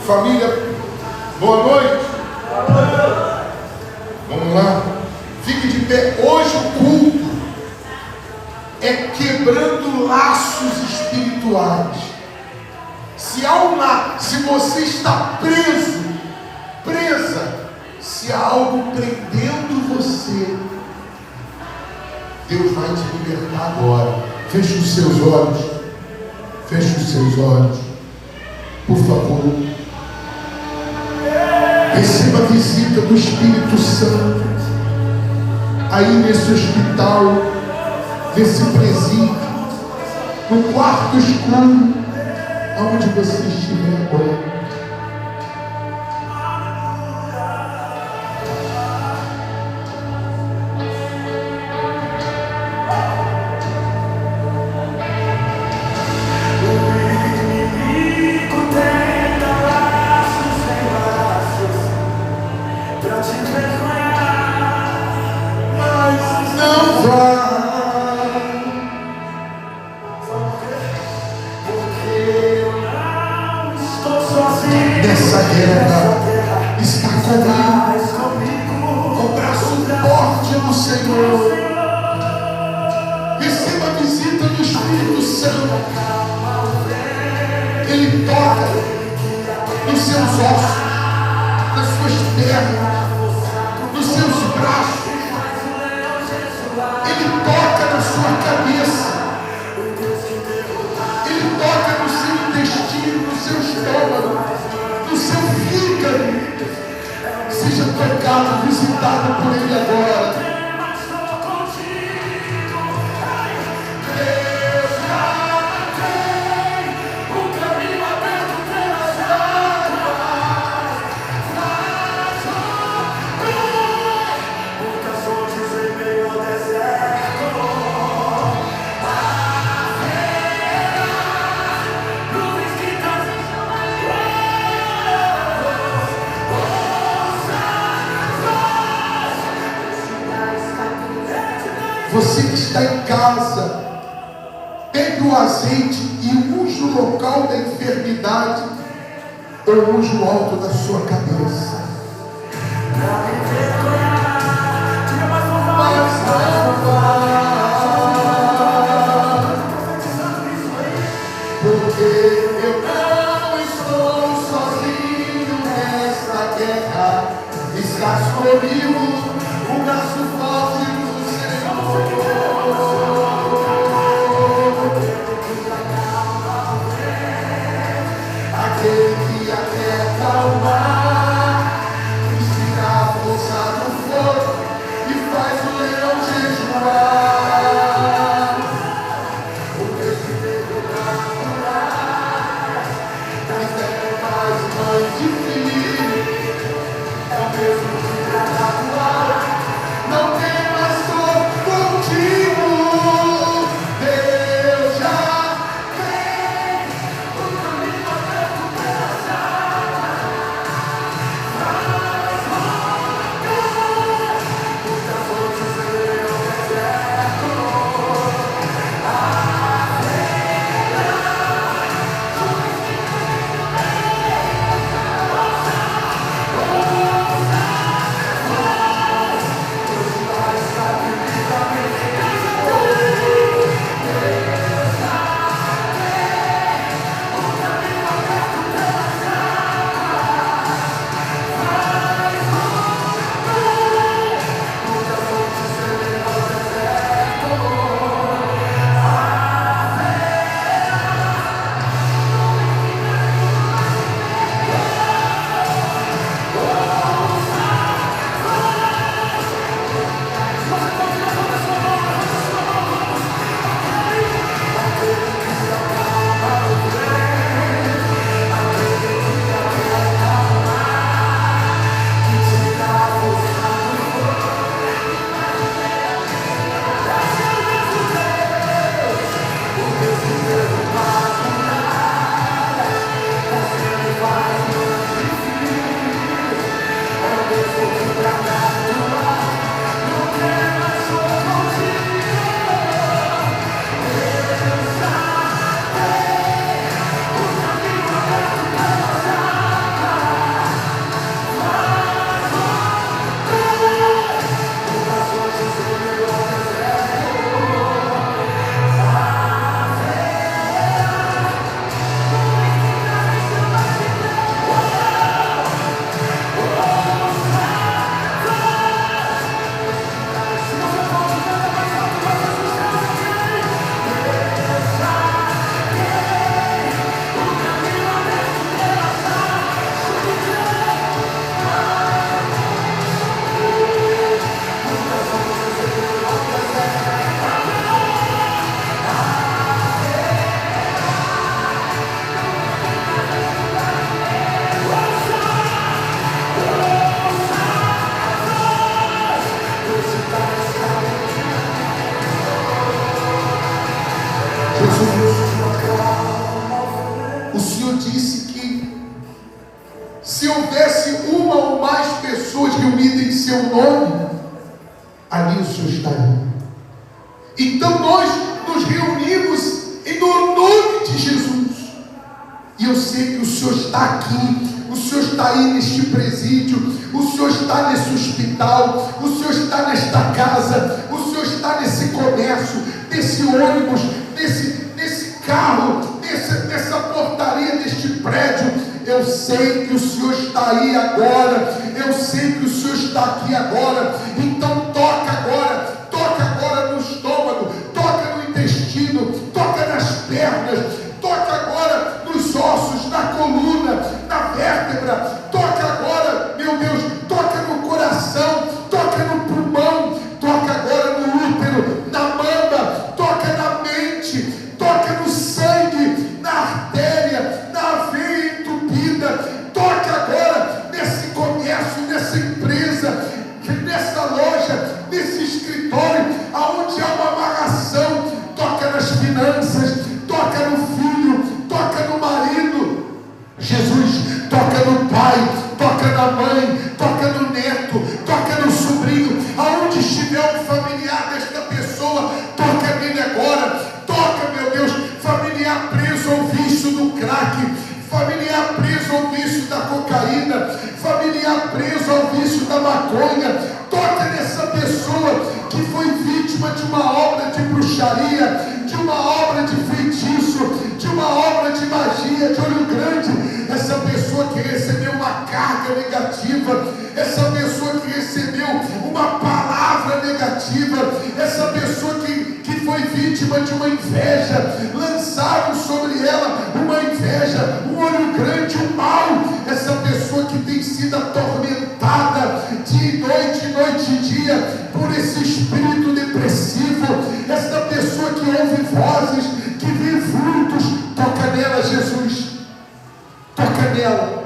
Família, boa noite. Vamos lá. Fique de pé. Hoje o culto é quebrando laços espirituais. Se você está presa, se há algo prendendo você, Deus vai te libertar agora. Feche os seus olhos. Feche os seus olhos. Por favor. Receba a visita do Espírito Santo. Aí nesse hospital, nesse presídio, no quarto escuro, aonde você estiver agora. Visitado por Ele agora. Você que está em casa, pegue o azeite e use o local da enfermidade, ou use o alto da sua cabeça. Porque eu não estou sozinho nesta guerra, estás comigo, o braço forte do Senhor. Aquele que aquieta o mar, inspira a força do seu nome, ali o Senhor está aí. Então nós nos reunimos em nome de Jesus. E eu sei que o Senhor está aqui, o Senhor está aí neste presídio, o Senhor está nesse hospital, o Senhor está nesta casa, o Senhor está nesse comércio, nesse ônibus, nesse carro, nessa portaria deste prédio. Eu sei que o Senhor está aí agora, eu sei que o Senhor está aqui agora. Então toca agora no estômago, toca no intestino, toca nas pernas, toca agora nos ossos, na coluna, na vértebra, toca agora, meu Deus, toca no coração, toca no pulmão, toca agora no útero, na mama, toca na mente, toca no sangue, na artéria, na veia entupida, toca agora nesse comércio, nessa empresa, nessa loja, nesse escritório, aonde há uma amarração, toca nas finanças, toca no filho, toca no marido, Jesus, toca no pai, toca na mãe, toca no neto, toca no sobrinho, aonde estiver um familiar desta pessoa, toca nele agora, toca, meu Deus, familiar preso ao vício do crack, familiar preso ao vício da cocaína, familiar preso ao vício da maconha, toca nessa pessoa que foi vítima de uma obra de bruxaria, de uma obra de feitiço, de uma obra de magia, de olho grande, essa pessoa que recebeu uma carga negativa, essa pessoa que recebeu uma palavra negativa, essa pessoa que foi vítima de uma inveja, lançaram sobre ela uma inveja, um olho grande, um mal, essa pessoa que tem sido atormentada de noite e dia por esse espírito depressivo, essa pessoa que ouve vozes, que vê vultos, toca nela, Jesus, toca nela,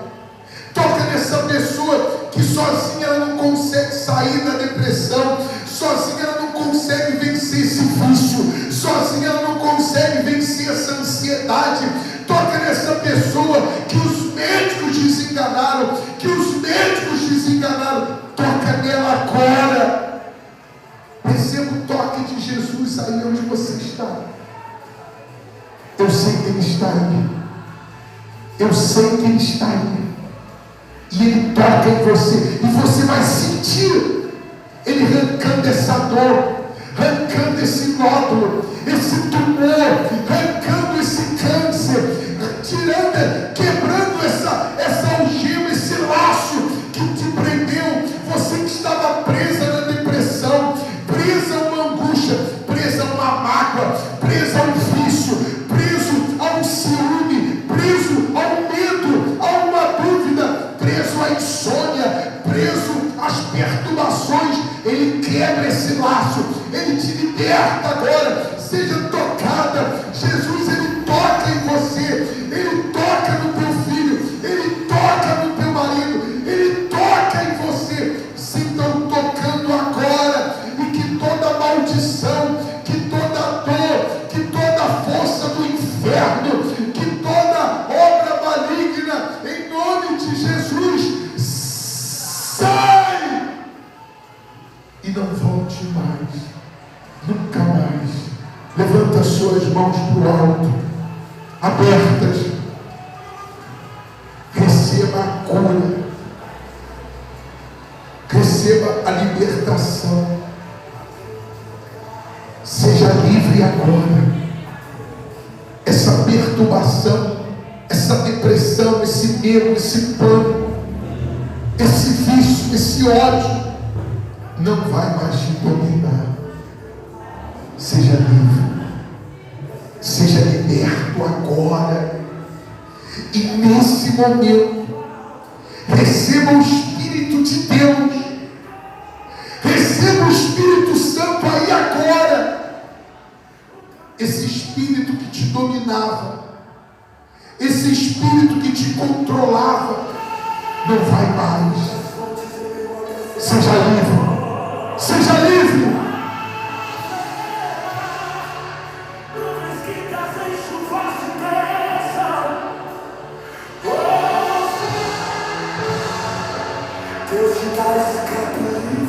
toca nessa pessoa que sozinha ela não consegue sair da depressão, sozinha ela não consegue vencer esse vício, sozinha ela não consegue vencer essa ansiedade. Toca nessa pessoa que os médicos desenganaram, toca nela agora. Receba o toque de Jesus aí onde você está. Eu sei que Ele está aí, eu sei que Ele está aí, e Ele toca em você, e você vai sentir Ele arrancando essa dor, arrancando esse nódulo, esse tumor, arrancando esse câncer, tirando, quebrando essa algema, esse laço que te prendeu, você que estava presa na depressão, presa a uma angústia, presa a uma mágoa, presa a um vício, preso a um ciúme, preso a um medo, a uma dúvida, preso à insônia, preso às perturbações. Ele quebra esse laço, Ele te liberta agora. Seja tocada, Jesus, Ele toca em você, Ele toca no teu filho, Ele toca no teu marido, Ele toca em você. Sintam tocando agora, e que toda maldição, que toda dor, que toda força do inferno, que toda obra maligna, em nome de Jesus, sai e não volte mais, nunca mais. Levanta suas mãos para o alto, abertas. Receba a cura, receba a libertação. Seja livre agora. Essa perturbação, essa depressão, esse medo, esse pânico, esse vício, esse ódio não vai mais te dominar. Seja livre, seja liberto agora. E nesse momento, receba o Espírito de Deus, receba o Espírito Santo aí agora. Esse Espírito que te dominava, esse Espírito que te controlava, não vai mais. Seja livre, seja livre. Deus te dá esse caminho.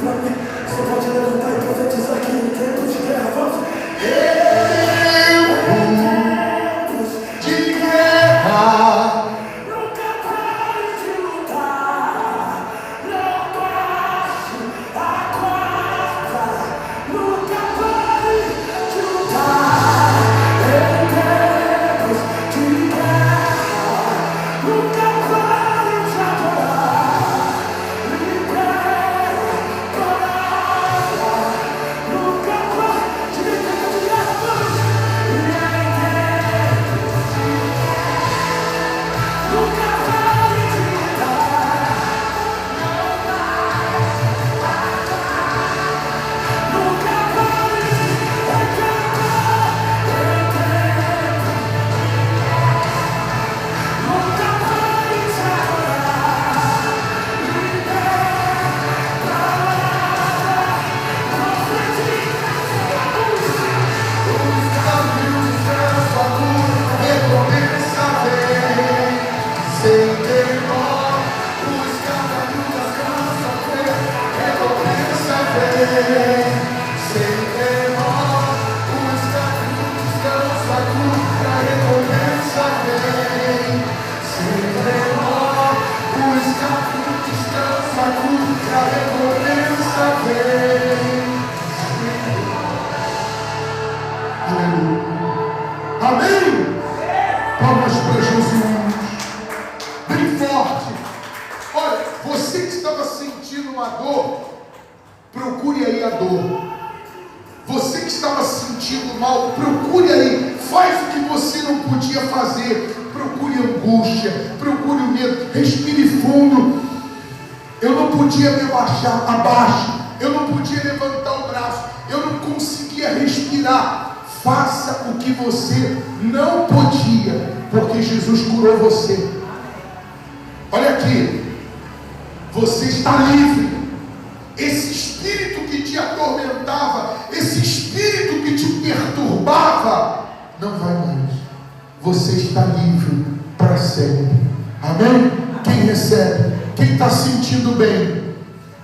estava se sentindo mal, procure aí, faz o que você não podia fazer. Procure angústia, procure o medo, respire fundo. Eu não podia me abaixar, abaixe. Eu não podia levantar o braço, eu não conseguia respirar. Faça o que você não podia, porque Jesus curou você. Olha aqui, você está livre. Esse espírito que te atormentava, esse espírito que te perturbava, não vai mais. Você está livre para sempre. Amém? Quem recebe, quem está sentindo bem,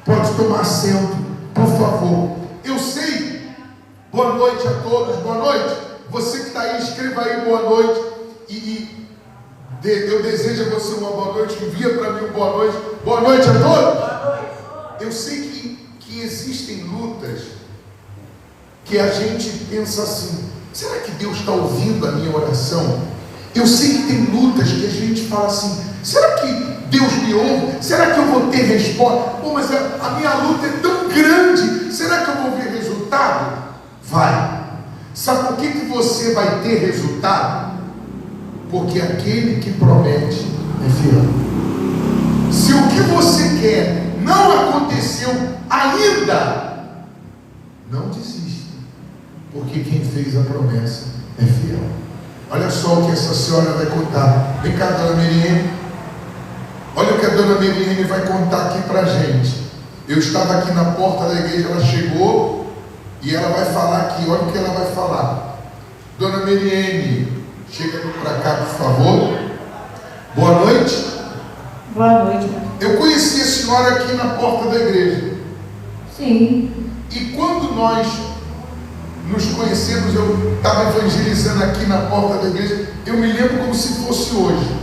pode tomar assento, por favor. Eu sei. Boa noite a todos, boa noite. Você que está aí, escreva aí boa noite. Eu desejo a você uma boa noite. Envia para mim uma boa noite. Boa noite a todos. Eu sei que existem lutas que a gente pensa assim: será que Deus está ouvindo a minha oração? Eu sei que tem lutas que a gente fala assim: será que Deus me ouve? Será que eu vou ter resposta? Pô, mas a minha luta é tão grande, será que eu vou ver resultado? Vai. Sabe por que você vai ter resultado? Porque aquele que promete é fiel. Se o que você quer não aconteceu ainda, não desista, porque quem fez a promessa é fiel. Olha só o que essa senhora vai contar. Vem cá, dona Miriam. Olha o que a dona Miriam vai contar aqui pra gente. Eu estava aqui na porta da igreja, ela chegou e ela vai falar aqui. Olha o que ela vai falar. Dona Miriam, chega para cá, por favor. Boa noite. Boa noite. Eu conheci a senhora aqui na porta da igreja. Sim. E quando nós nos conhecemos, eu estava evangelizando aqui na porta da igreja, eu me lembro como se fosse hoje.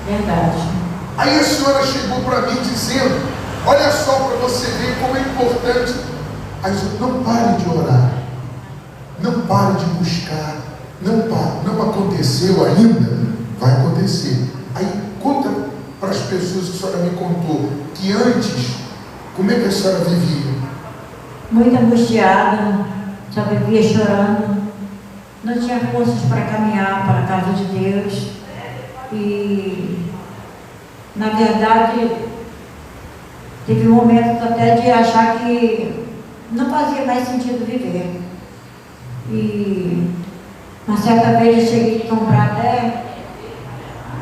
Verdade. Aí a senhora chegou para mim dizendo: olha só, para você ver como é importante. Aí eu, não pare de orar, não pare de buscar, não pare, não aconteceu ainda, vai acontecer. Aí conta para as pessoas que a senhora me contou, que antes, como é que a senhora vivia? Muito angustiada, só vivia chorando, não tinha forças para caminhar para a casa de Deus. E na verdade teve momentos até de achar que não fazia mais sentido viver. E uma certa vez eu cheguei a comprar até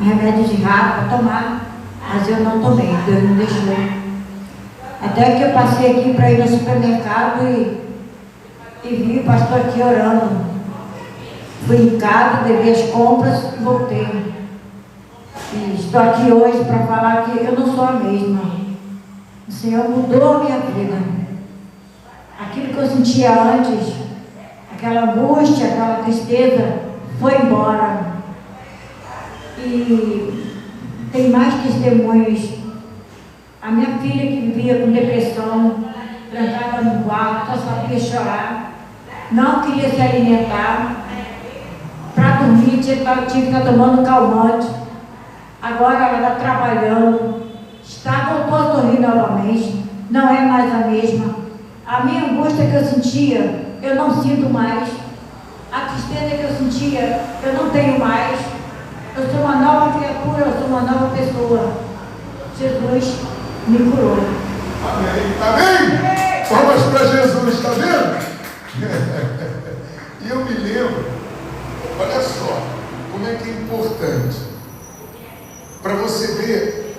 remédio de rato para tomar, mas eu não tomei, Deus me deixou. Até que eu passei aqui para ir no supermercado e vi o pastor aqui orando. Fui em casa, levei as compras e voltei. E estou aqui hoje para falar que eu não sou a mesma. O Senhor mudou a minha vida. Aquilo que eu sentia antes, aquela angústia, aquela tristeza, foi embora. E tem mais testemunhos. A minha filha que vivia com depressão, trancava no quarto, só sabia chorar, não queria se alimentar, para dormir tinha que estar tomando calmante. Agora ela está trabalhando, voltou a sorrir novamente, não é mais a mesma. A minha angústia que eu sentia, eu não sinto mais. A tristeza que eu sentia, eu não tenho mais. Eu sou uma nova criatura, eu sou uma nova pessoa. Jesus me curou. Amém. Amém? Palmas para Jesus, está vendo? E eu me lembro, olha só, como é que é importante, para você ver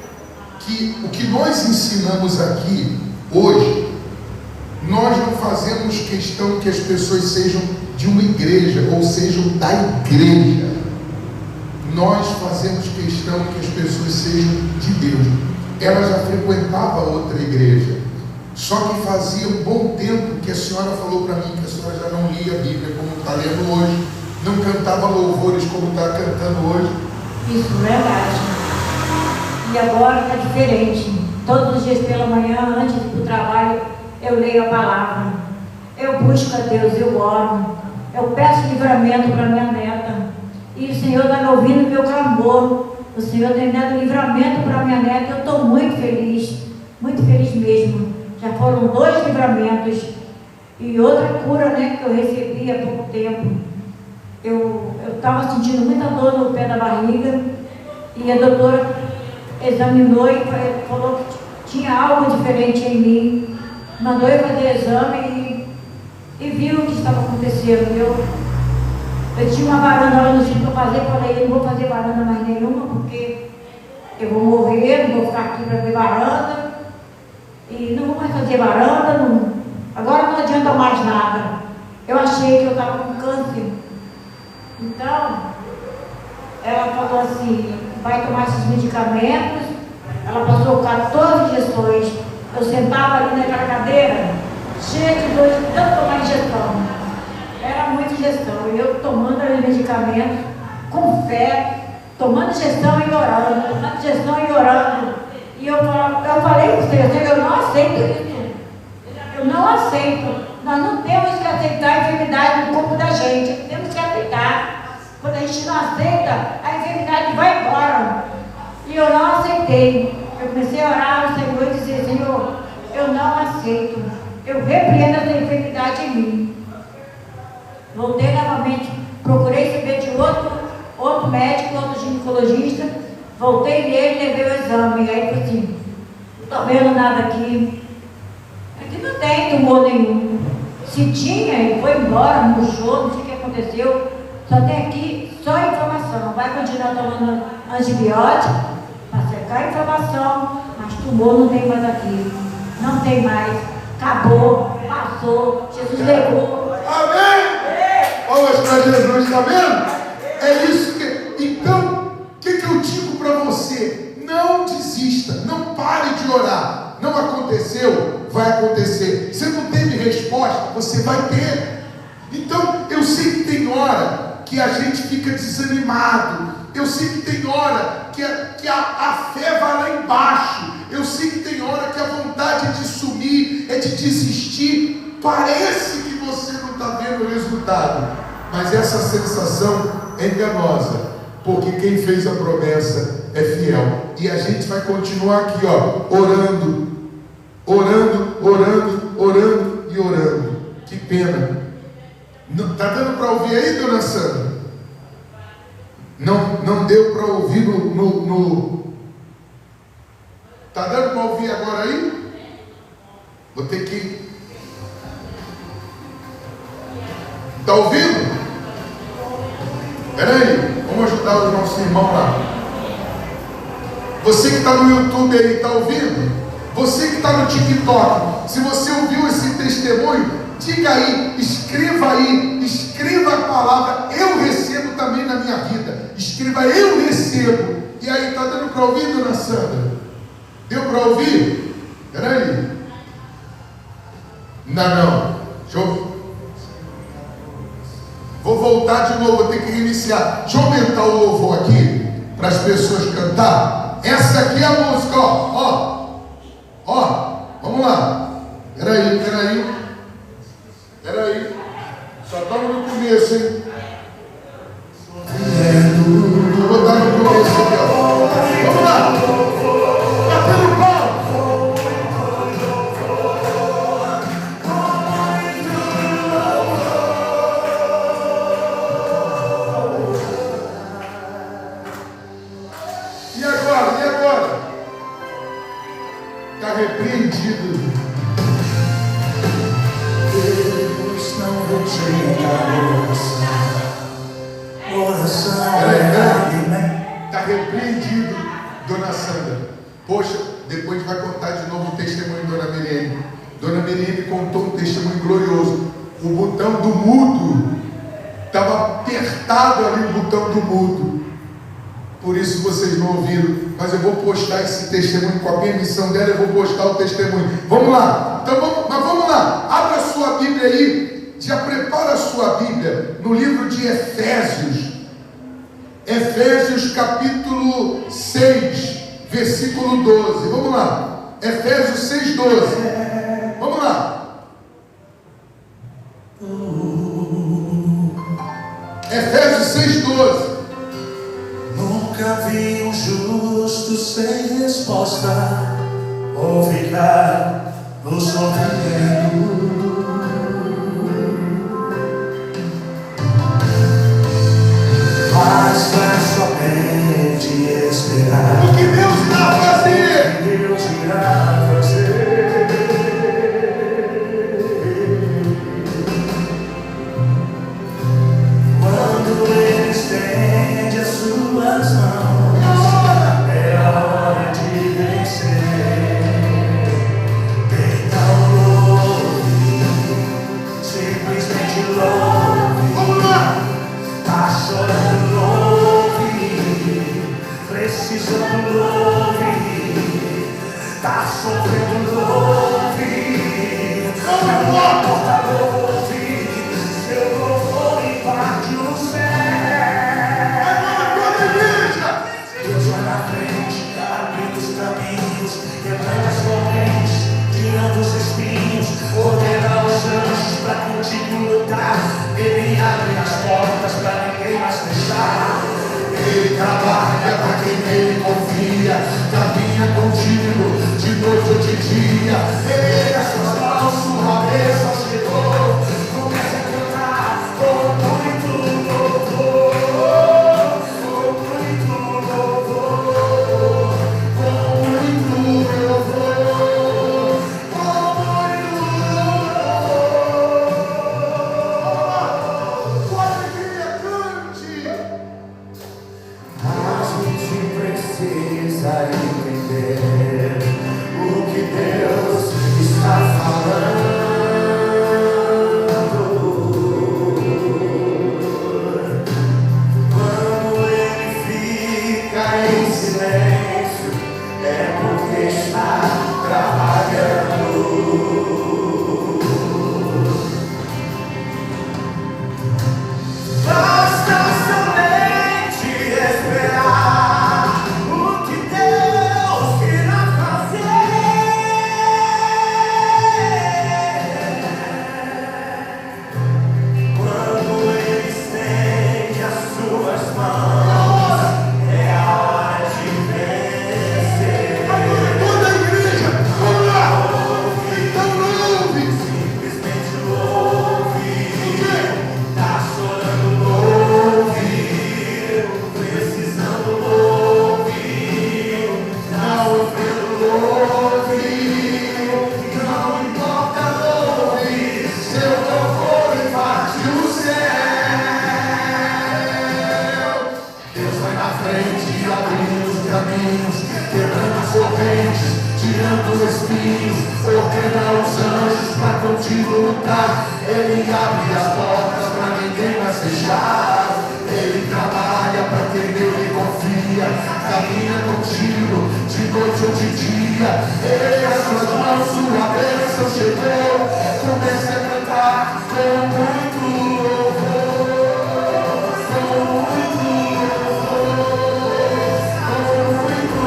que o que nós ensinamos aqui hoje, nós não fazemos questão que as pessoas sejam de uma igreja, ou sejam da igreja. Nós fazemos questão que as pessoas sejam de Deus. Ela já frequentava outra igreja, só que fazia um bom tempo que a senhora falou para mim que a senhora já não lia a Bíblia como está lendo hoje, não cantava louvores como está cantando hoje. Isso, verdade. E agora está diferente. Todos os dias pela manhã, antes de ir para o trabalho, eu leio a palavra, eu busco a Deus, eu oro, eu peço livramento para minha neta, e o Senhor está me ouvindo meu clamor. O Senhor tem dado livramento para minha neta. Eu estou muito feliz mesmo. Já foram 2 livramentos E outra cura, né, que eu recebi há pouco tempo. Eu estava sentindo muita dor no pé da barriga e a doutora examinou e falou que tinha algo diferente em mim. Mandou eu fazer exame e viu o que estava acontecendo. Eu tinha uma varanda lá no sítio para fazer, falei, eu não vou fazer varanda mais nenhuma, porque eu vou morrer, não vou ficar aqui para ver varanda, e não vou mais fazer varanda, agora não adianta mais nada. Eu achei que eu estava com câncer. Então, ela falou assim, vai tomar esses medicamentos. Ela passou 14 injeções. Eu sentava ali naquela cadeira, cheia de dor, de tanto tomar injeção. Era muita injeção, e eu tomando os medicamentos, com fé, tomando injeção e orando, tomando injeção e orando. E eu falei para você, eu não aceito isso. Eu não aceito. Nós não temos que aceitar a enfermidade no corpo da gente. Temos que aceitar. Quando a gente não aceita, a enfermidade vai embora. E eu não aceitei. Eu comecei a orar ao Senhor e dizer, Senhor, eu não aceito. Eu repreendo essa enfermidade em mim. Voltei novamente, procurei saber de outro médico, outro ginecologista, voltei nele, levei o exame, e aí ele falou assim, não estou vendo nada aqui não tem tumor nenhum. Se tinha, ele foi embora, murchou, não sei o que aconteceu, só tem aqui só inflamação, vai continuar tomando antibiótico, para secar a inflamação, mas tumor não tem mais aqui, não tem mais, acabou, passou, Jesus levou. Amém! Palmas para Jesus, está vendo? É isso que. Então, o que eu digo para você? Não desista, não pare de orar. Não aconteceu, vai acontecer. Você não teve resposta, você vai ter. Então, eu sei que tem hora que a gente fica desanimado. Eu sei que tem hora que a fé vai lá embaixo. Eu sei que tem hora que a vontade de sumir, é de desistir. Parece que você não está vendo o resultado, mas essa sensação é enganosa, porque quem fez a promessa é fiel. E a gente vai continuar aqui, orando e orando. Que pena. Está dando para ouvir aí, dona Sandra? Não deu para ouvir Está dando para ouvir agora aí? Vou ter que. Está ouvindo? Espera aí, vamos ajudar o nosso irmão lá. Você que está no YouTube aí, está ouvindo? Você que está no TikTok, se você ouviu esse testemunho, diga aí, escreva a palavra, eu recebo também na minha vida. Escreva, eu recebo. E aí, está dando para ouvir, dona Sandra? Deu para ouvir? Espera aí. Não. Deixa eu... Vou voltar de novo, vou ter que reiniciar. Deixa eu aumentar o louvor aqui, para as pessoas cantar. Essa aqui é a música, ó, vamos lá. Peraí. Só estamos no começo, hein? Vou botar no começo aqui, ó. Vamos lá. Batendo palma. E agora? Está repreendido. Deus não retira oração. Está repreendido, dona Sandra. Poxa, depois vai contar de novo o testemunho de dona Miriam. Dona Miriam contou um testemunho glorioso. O botão do mudo estava apertado ali, o botão do mudo. Por isso vocês não ouviram, mas eu vou postar esse testemunho com a permissão dela, eu vou postar o testemunho. Vamos lá, vamos lá, abra a sua Bíblia aí, já prepara a sua Bíblia no livro de Efésios capítulo 6, versículo 12, vamos lá, Efésios 6, 12, vamos lá. Efésios 6, 12. Nunca vi um justo sem resposta ou ficar no sofrimento. simplesmente louve. Vamos lá! Tá chorando, louve. Precisando, louve. Tá sofrendo, louve. Não importa, louve. Seu louvor invade o céu. Deus vai na frente, abrindo os caminhos, quebrando as correntes, tirando os espinhos, ordena os anjos pra contigo lutar. Ele abre as portas pra ninguém mais fechar. Ele trabalha pra quem nele confia, caminha contigo de noite ou de dia. Ele as suas mãos, sua bênção chegou. Comece a cantar com muito louvor, com muito louvor, com muito louvor, com muito louvor. Com alegria, cante! A gente precisa entender o que Deus está falando. Quando Ele fica em silêncio, é porque está trabalhando. Basta somente esperar o que Deus irá fazer. Quando Ele estende as suas mãos, é a hora de vencer. Toda a igreja, vamos lá! Então louve! Simplesmente louve. Tá chorando, louve. Precisando, louve. Tá sofrendo, louve. Não importa, louve! Seu louvor invade o céu! Deus vai na frente, abrindo os caminhos, quebrando as correntes, tirando os espinhos, ordena os anjos pra contigo lutar. Ele abre as portas pra ninguém mais fechar. Ele trabalha pra quem nele confia, caminha contigo de noite ou de dia. Ele as suas mãos, sua bênção chegou. Comece a cantar com muito louvor, com muito louvor, com muito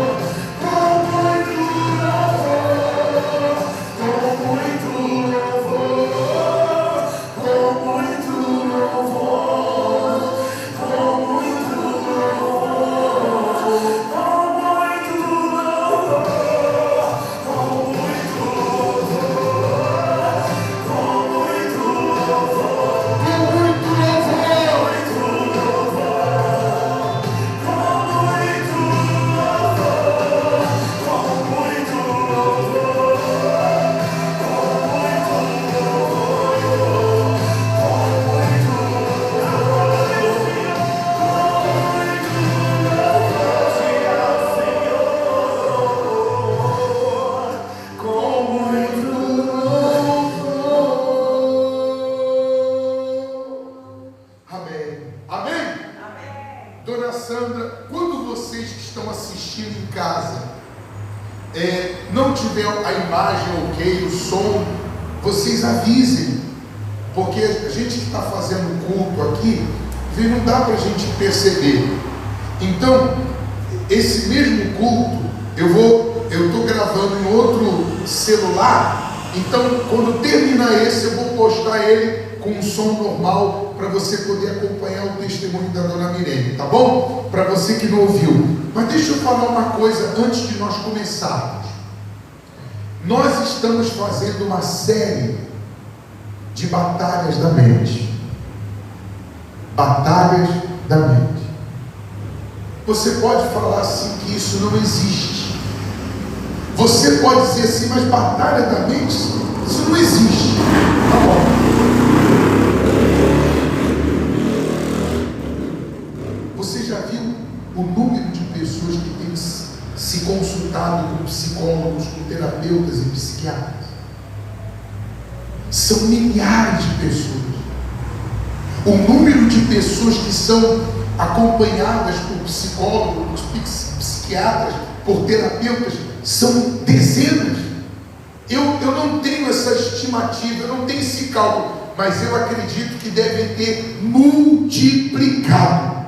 louvor, com muito louvor, com muito louvor, com muito louvor, com muito louvor, com muito louvor, com muito não tiver a imagem ok, o som, vocês avisem, porque a gente que está fazendo culto aqui, não dá para a gente perceber. Então, esse mesmo culto, eu estou gravando em outro celular, então quando terminar esse, eu vou postar ele com um som normal, para você poder acompanhar o testemunho da dona Mirene, tá bom? Para você que não ouviu. Mas deixa eu falar uma coisa antes de nós começarmos. Nós estamos fazendo uma série de batalhas da mente. Batalhas da mente. Você pode falar assim que isso não existe. Você pode dizer assim, mas batalha da mente, isso não existe. Tá bom. Você já viu o número de pessoas que têm se consultado com psicólogos, com terapeutas e psiquiatras? São milhares de pessoas. O número de pessoas que são acompanhadas por psicólogos, por psiquiatras, por terapeutas, são dezenas. Eu não tenho essa estimativa, eu não tenho esse cálculo, mas eu acredito que devem ter multiplicado.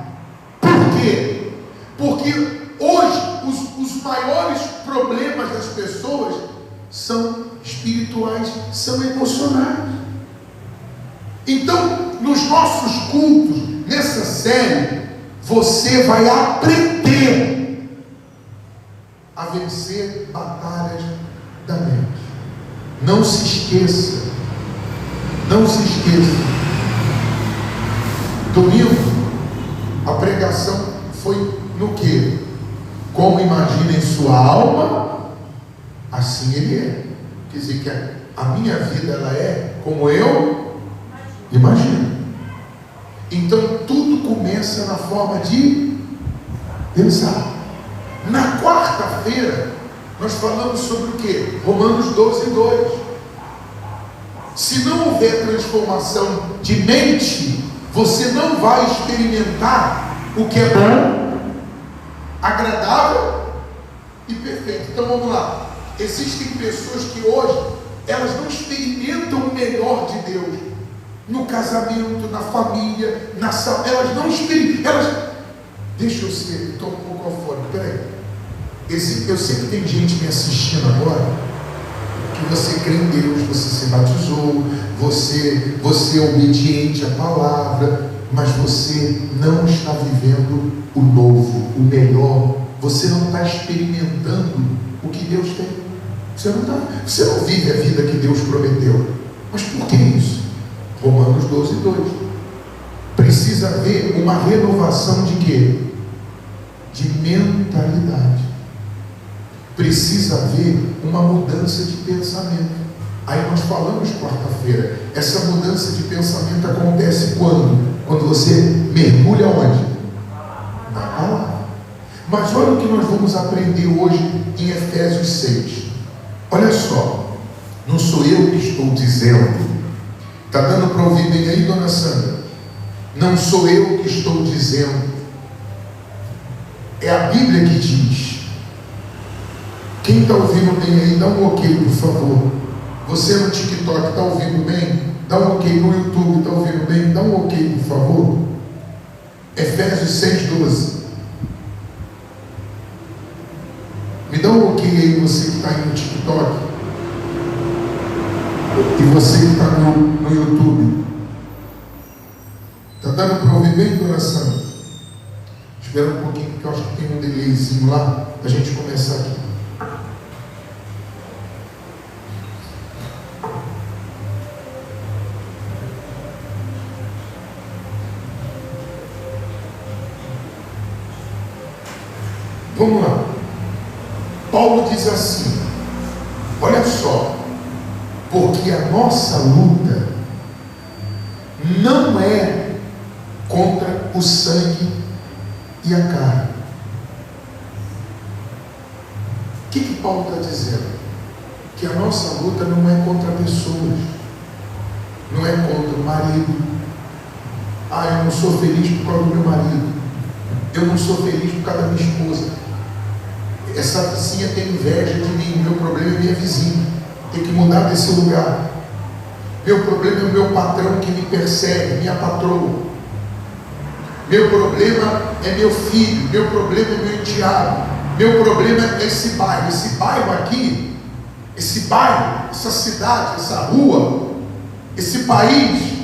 Por quê? Porque hoje os maiores problemas das pessoas são espirituais, são emocionais. Então, nos nossos cultos, nessa série, você vai aprender a vencer batalhas da mente. Não se esqueça. Não se esqueça. Domingo, a pregação foi no quê? Como imagina em sua alma, assim ele é. Quer dizer que a minha vida ela é como eu imagino. Então tudo começa na forma de pensar. Na quarta-feira nós falamos sobre o que? Romanos 12:2. Se não houver transformação de mente, você não vai experimentar o que é bom, agradável e perfeito. Então vamos lá. Existem pessoas que hoje elas não experimentam o melhor de Deus no casamento, na família, na saúde. Elas não experimentam. Deixa eu ser, estou um pouco afónico. Peraí. Eu sei que tem gente me assistindo agora que você crê em Deus, você se batizou, você é obediente à palavra, mas você não está vivendo o novo, o melhor. Você não está experimentando o que Deus tem. Você não vive a vida que Deus prometeu. Mas por que isso? Romanos 12:2. Precisa haver uma renovação de quê? De mentalidade. Precisa haver uma mudança de pensamento. Aí nós falamos quarta-feira. Essa mudança de pensamento acontece quando? Quando você mergulha onde? Na palavra. Mas olha o que nós vamos aprender hoje em Efésios 6. Olha só, não sou eu que estou dizendo. Está dando para ouvir bem aí, dona Sandra? Não sou eu que estou dizendo. É a Bíblia que diz. Quem está ouvindo bem aí, dá um ok, por favor. Você no TikTok está ouvindo bem? Dá um ok. No YouTube está ouvindo bem? Dá um ok, por favor. Efésios 6:12. Me dá um ok aí, você que está aí no TikTok. E você que está no YouTube. Está dando para ouvir bem, dona Sandra? Espera um pouquinho, porque eu acho que tem um delayzinho lá, para a gente começar aqui. Vamos lá. Paulo diz assim, olha só, porque a nossa luta não é contra o sangue e a carne. O que Paulo está dizendo? Que a nossa luta não é contra pessoas, não é contra o marido. Eu não sou feliz por causa do meu marido, eu não sou feliz por causa da minha esposa. Essa vizinha tem inveja de mim, meu problema é minha vizinha, tem que mudar desse lugar. Meu problema é o meu patrão que me persegue, minha patroa. Meu problema é meu filho, meu problema é meu enteado, meu problema é esse bairro aqui, esse bairro, essa cidade, essa rua, esse país.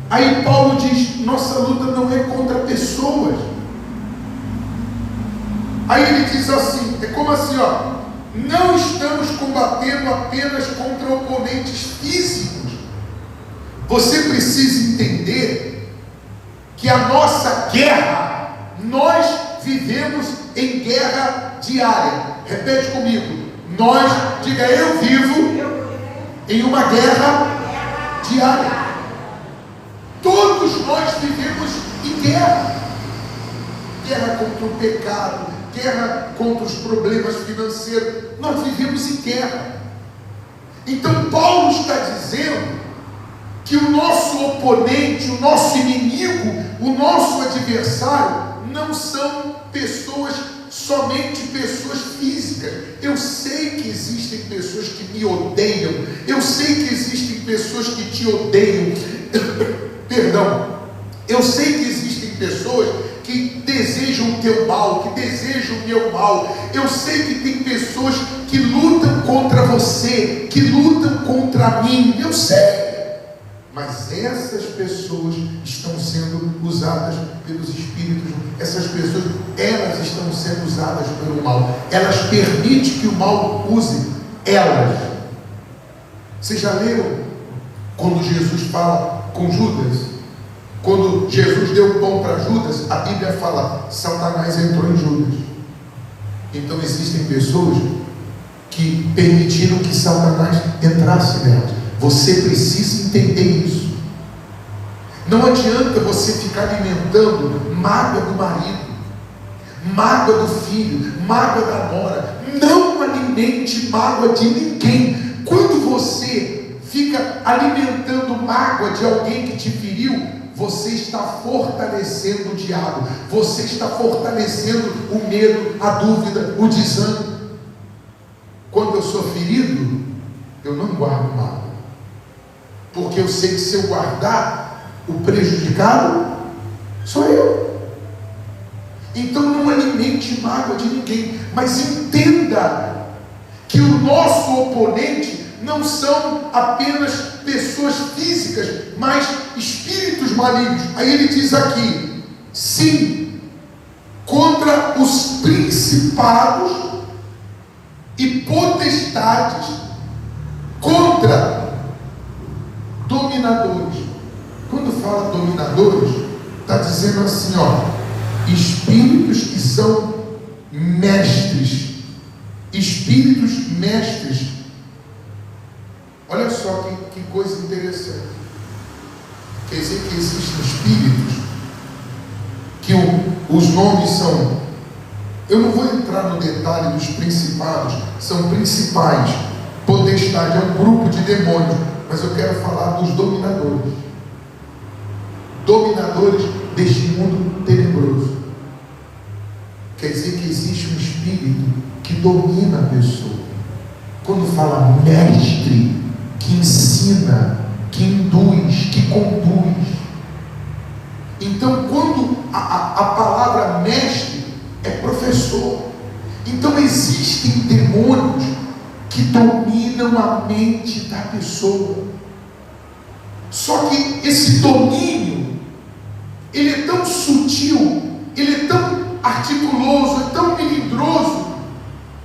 Aí Paulo diz, nossa luta não é contra pessoas. Aí ele diz assim, é como assim, não estamos combatendo apenas contra oponentes físicos. Você precisa entender que a nossa guerra, nós vivemos em guerra diária. Repete comigo, diga eu vivo em uma guerra diária. Todos nós vivemos em guerra. Guerra contra o pecado, guerra contra os problemas financeiros. Nós vivemos em guerra. Então Paulo está dizendo que o nosso oponente, o nosso inimigo, o nosso adversário não são pessoas, somente pessoas físicas. Eu sei que existem pessoas que me odeiam, eu sei que existem pessoas que te odeiam, perdão, eu sei que existem pessoas que desejam o teu mal, que desejam o meu mal, eu sei que tem pessoas que lutam contra você, que lutam contra mim, eu sei. Mas essas pessoas estão sendo usadas pelos espíritos. Essas pessoas, elas estão sendo usadas pelo mal. Elas permitem que o mal use elas. Vocês já leram quando Jesus fala com Judas? Quando Jesus deu o pão para Judas, a Bíblia fala: Satanás entrou em Judas. Então existem pessoas que permitiram que Satanás entrasse nelas. Você precisa entender isso. Não adianta você ficar alimentando mágoa do marido, mágoa do filho, mágoa da nora. Não alimente mágoa de ninguém. Quando você fica alimentando mágoa de alguém que te feriu, você está fortalecendo o diabo. Você está fortalecendo o medo, a dúvida, o desânimo. Quando eu sou ferido, eu não guardo mágoa. Porque eu sei que se eu guardar, o prejudicado sou eu. Então não alimente mágoa de ninguém, mas entenda que o nosso oponente não são apenas pessoas físicas, mas espíritos malignos. Aí ele diz aqui: sim, contra os principados e potestades, contra dominadores. Quando fala dominadores, está dizendo assim, ó, espíritos que são mestres, espíritos mestres. Olha só que coisa interessante. Quer dizer que existem espíritos que os nomes são, eu não vou entrar no detalhe dos principados, são principais, potestade, é um grupo de demônios, mas eu quero falar dos dominadores. Dominadores deste mundo tenebroso. Quer dizer que existe um espírito que domina a pessoa. Quando fala mestre, que ensina, que induz, que conduz. Então, quando a palavra mestre é professor, então existem demônios que dominam a mente da pessoa. Só que esse domínio, ele é tão sutil, ele é tão articuloso, é tão melindroso,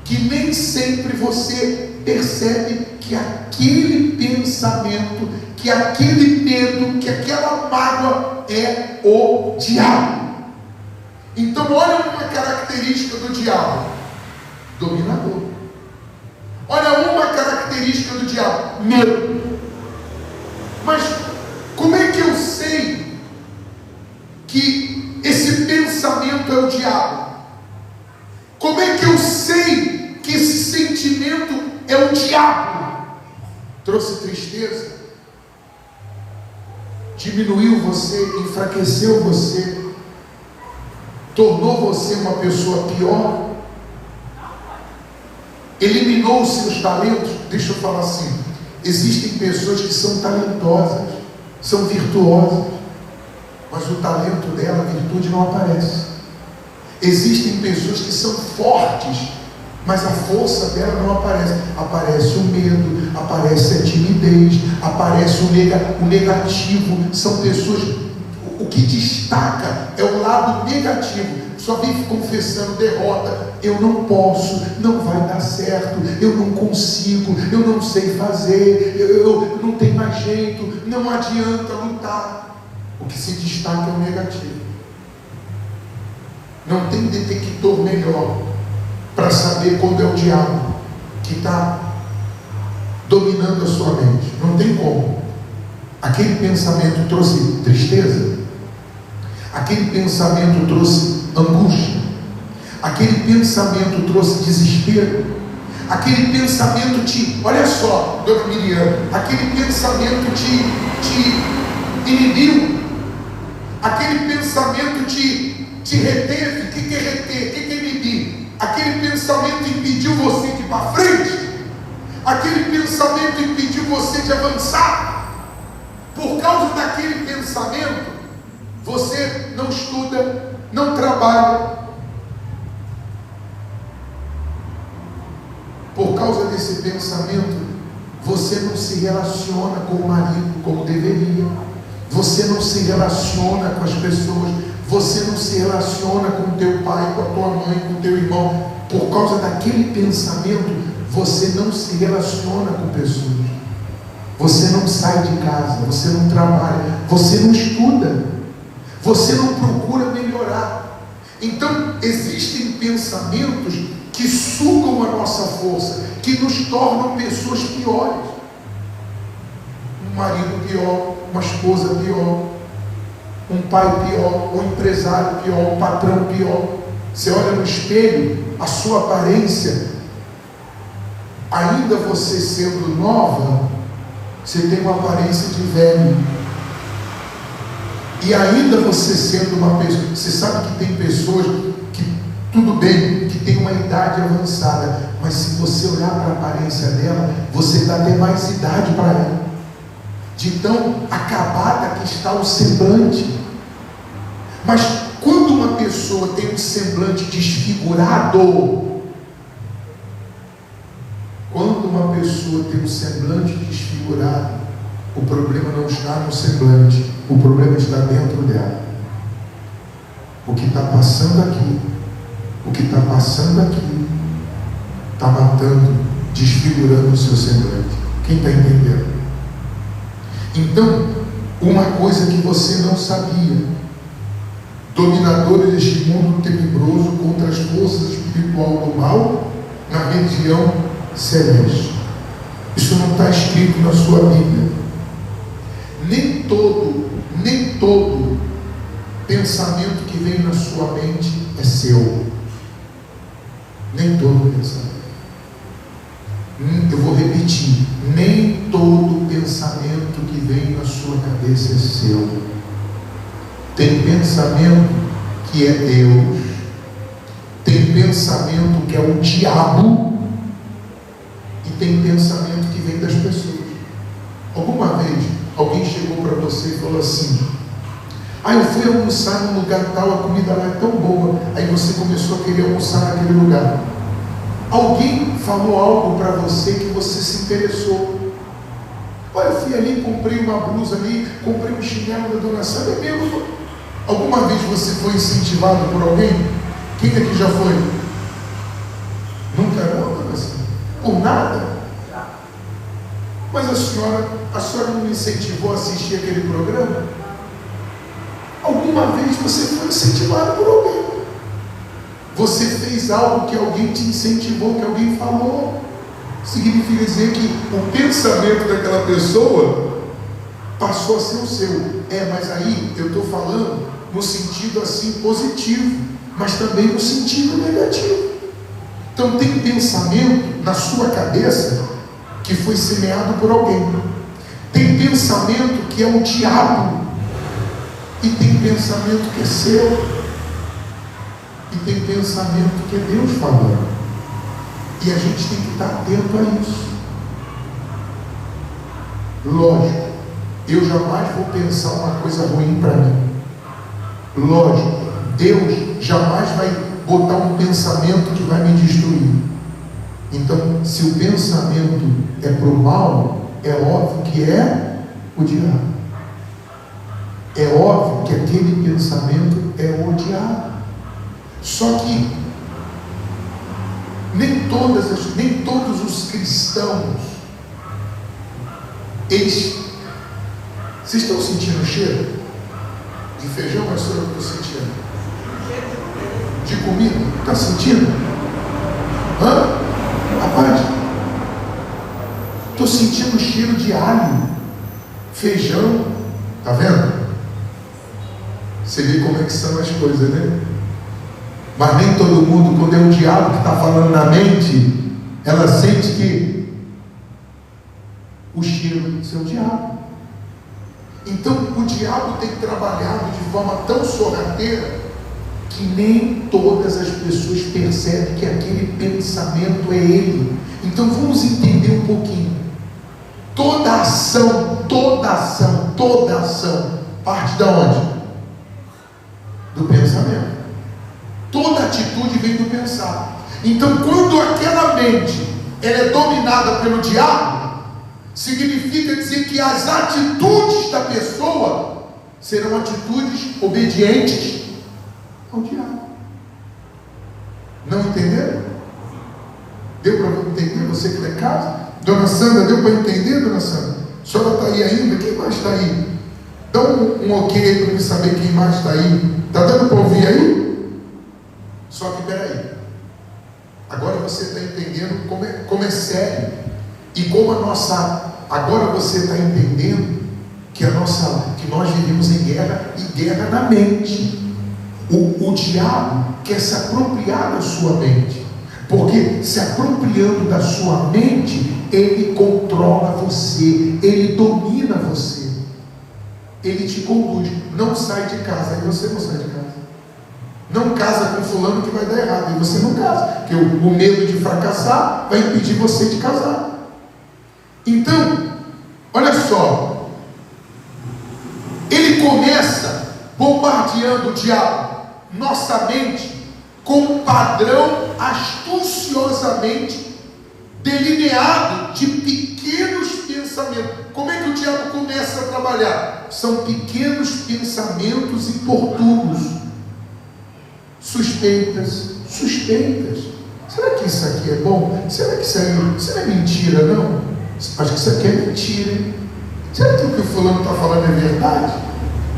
que nem sempre você percebe que aquele pensamento, que aquele medo, que aquela mágoa é o diabo. Então olha uma característica do diabo: dominador. Olha uma característica do diabo: medo. Mas como é que eu sei que esse pensamento é o diabo? Como é que eu sei que esse sentimento é o diabo? Trouxe tristeza, diminuiu você, enfraqueceu você, tornou você uma pessoa pior, eliminou os seus talentos. Deixa eu falar assim: existem pessoas que são talentosas, são virtuosas, mas o talento dela, a virtude não aparece. Existem pessoas que são fortes, mas a força dela não aparece. Aparece o medo, aparece a timidez, aparece o negativo. São pessoas, o que destaca é o lado negativo. Só vive confessando derrota. Eu não posso, não vai dar certo, eu não consigo, eu não sei fazer, eu não tenho mais jeito, não adianta lutar. O que se destaca é o negativo. Não tem detector melhor para saber quando é o diabo que está dominando a sua mente. Não tem como. Aquele pensamento trouxe tristeza, aquele pensamento trouxe angústia, aquele pensamento trouxe desespero, aquele pensamento olha só, dona Miriam, aquele pensamento te inibiu, aquele pensamento te reteve. O que é reter? O que é inibir? Aquele pensamento impediu você de ir para frente, aquele pensamento impediu você de avançar. Por causa daquele pensamento, você não estuda, não trabalha. Por causa desse pensamento, você não se relaciona com o marido como deveria. Você não se relaciona com as pessoas. Você não se relaciona com o teu pai, com a tua mãe, com o teu irmão. Por causa daquele pensamento, você não se relaciona com pessoas. Você não sai de casa, você não trabalha, você não estuda, você não procura melhorar. Então, existem pensamentos que sugam a nossa força, que nos tornam pessoas piores. Um marido pior, uma esposa pior, um pai pior, um empresário pior, um patrão pior. Você olha no espelho, a sua aparência, ainda você sendo nova, você tem uma aparência de velho. E ainda você sendo uma pessoa, você sabe que tem pessoas que, tudo bem, que tem uma idade avançada, mas se você olhar para a aparência dela, você dá até mais idade para ela, de tão acabada que está o semblante. Mas quando uma pessoa tem um semblante desfigurado, quando uma pessoa tem um semblante desfigurado, o problema não está no semblante, o problema está dentro dela. O que está passando aqui, o que está passando aqui, está matando, desfigurando o seu semblante. Quem está entendendo? Então, uma coisa que você não sabia: dominadores deste mundo tenebroso contra as forças espirituais do mal na região celeste. Isso não está escrito na sua Bíblia. Nem todo pensamento que vem na sua mente é seu. Nem todo pensamento. Eu vou repetir: nem todo pensamento que vem na sua cabeça é seu. Tem pensamento que é Deus, tem pensamento que é o diabo, e tem pensamento que vem das pessoas. Alguma vez alguém chegou para você e falou assim: eu fui almoçar num lugar tal, a comida lá é tão boa. Aí você começou a querer almoçar naquele lugar. Alguém falou algo para você que você se interessou. Olha, eu fui ali, comprei uma blusa ali, comprei um chinelo da dona Sandra. É mesmo? Alguma vez você foi incentivado por alguém? Quem aqui já foi? Nunca não, dona Sandra? Por nada? Mas a senhora não me incentivou a assistir aquele programa? Alguma vez você foi incentivado por alguém. Você fez algo que alguém te incentivou, que alguém falou. Significa dizer que o pensamento daquela pessoa passou a ser o seu. Mas aí eu estou falando no sentido assim positivo, mas também no sentido negativo. Então tem pensamento na sua cabeça que foi semeado por alguém. Tem pensamento que é o diabo, e tem pensamento que é seu, e tem pensamento que é Deus falando. E a gente tem que estar atento a isso. Lógico, eu jamais vou pensar uma coisa ruim para mim. Lógico, Deus jamais vai botar um pensamento que vai me destruir. Então, se o pensamento é para o mal, é óbvio que é o diabo. É óbvio que aquele pensamento é o diabo. Só que nem todos os cristãos, vocês estão sentindo o cheiro de feijão? Mas só eu estou sentindo. De comida? Está sentindo? Rapaz, estou sentindo o cheiro de alho, feijão. Está vendo? Você vê como é que são as coisas, né? Mas nem todo mundo, quando é o diabo que está falando na mente, ela sente que o cheiro é o diabo. Então o diabo tem trabalhado de forma tão sorrateira que nem todas as pessoas percebem que aquele pensamento é ele. Então vamos entender um pouquinho. Toda ação parte de onde? Do pensamento. Toda atitude vem do pensar. Então quando aquela mente ela é dominada pelo diabo, significa dizer que as atitudes da pessoa serão atitudes obedientes ao diabo. Não entenderam? Deu para entender? Você que está em casa? Dona Sandra, deu para entender, Dona Sandra? A senhora está aí ainda? Quem mais está aí? Dá um ok aí para eu saber quem mais está aí. Está dando para ouvir aí? Só que peraí. Agora você está entendendo como é sério. E como a nossa... Agora você está entendendo que nós vivemos em guerra, e guerra na mente. O diabo quer se apropriar da sua mente, porque se apropriando da sua mente, ele controla você, ele domina você, ele te conduz. Não sai de casa, aí você não sai de casa. Não casa com fulano que vai dar errado, aí você não casa, porque o medo de fracassar vai impedir você de casar. Então, olha só, ele começa bombardeando o diabo, nossa mente, com um padrão astuciosamente delineado de pequenos pensamentos. Como é que o diabo começa a trabalhar? São pequenos pensamentos importunos, suspeitas. Será que isso aqui é bom? Será que isso é mentira? Não, acho que isso aqui é mentira, hein? Será que o que o fulano está falando é verdade?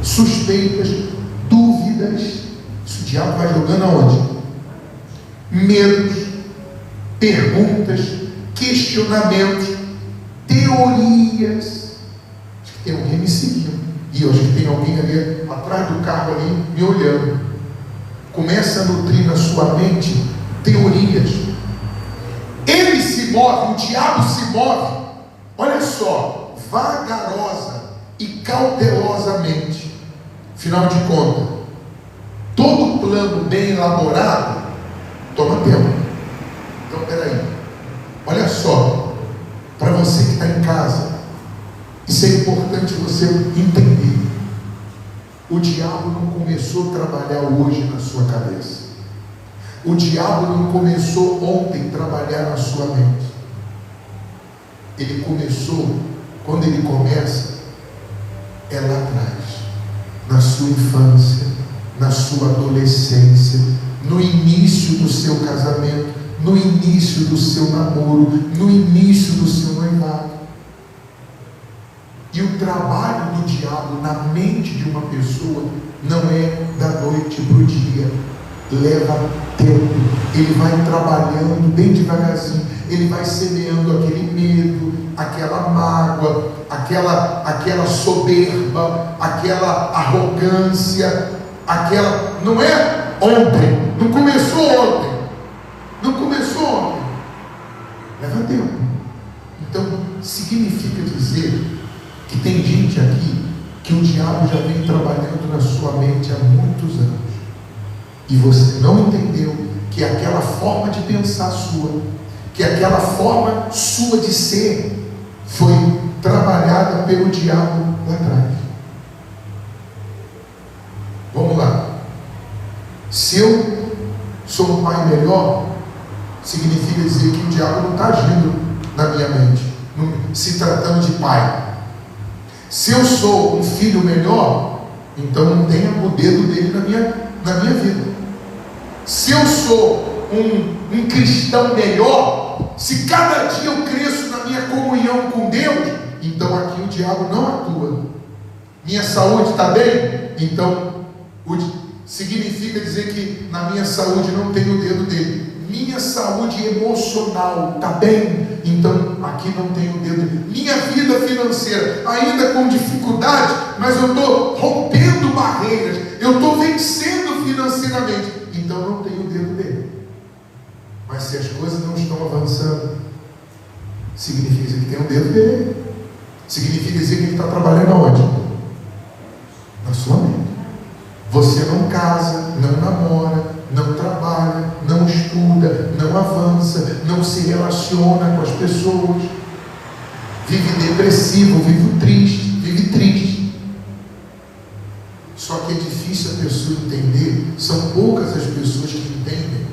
Suspeitas, dúvidas. Isso o diabo vai jogando aonde? Medos, perguntas, questionamentos, teorias. Acho que tem alguém me seguindo, e eu acho que tem alguém ali atrás do carro ali me olhando. Começa a nutrir na sua mente teorias. Ele se move, o diabo se move, olha só, vagarosa e cautelosamente. Afinal de contas, todo plano bem elaborado toma tempo. Então, peraí, olha só, para você que está em casa, isso é importante você entender. O diabo não começou a trabalhar hoje na sua cabeça. O diabo não começou ontem a trabalhar na sua mente. Ele começou, quando ele começa, é lá atrás, na sua infância, na sua adolescência, no início do seu casamento, no início do seu namoro, no início do seu noivado. E o trabalho do diabo na mente de uma pessoa não é da noite para o dia, leva tempo. Ele vai trabalhando bem devagarzinho, ele vai semeando aquele medo, aquela mágoa, aquela soberba, aquela arrogância, não é ontem, não começou ontem, leva tempo. Então significa dizer que tem gente aqui que o diabo já vem trabalhando na sua mente há muitos anos, e você não entendeu que aquela forma de pensar sua, que aquela forma sua de ser foi trabalhada pelo diabo lá atrás. Vamos lá. Se eu sou um pai melhor, significa dizer que o diabo não está agindo na minha mente, se tratando de pai. Se eu sou um filho melhor, então não tenha o dedo dele na minha vida. Se eu sou um cristão melhor, se cada dia eu cresço na minha comunhão com Deus, então aqui o diabo não atua. Minha saúde está bem? Então significa dizer que na minha saúde não tem o dedo dele. Minha saúde emocional está bem? Então aqui não tem o dedo dele. Minha vida financeira, ainda com dificuldade, mas eu estou rompendo barreiras, eu estou vencendo financeiramente, então não tem o dedo dele. Mas se as coisas não estão avançando, Significa dizer que tem o dedo dele. Significa dizer que ele está trabalhando aonde? Na sua mente. Você não casa, não namora, não trabalha, não estuda, não avança, não se relaciona com as pessoas, vive depressivo, vive triste. Só que é difícil a pessoa entender, são poucas as pessoas que entendem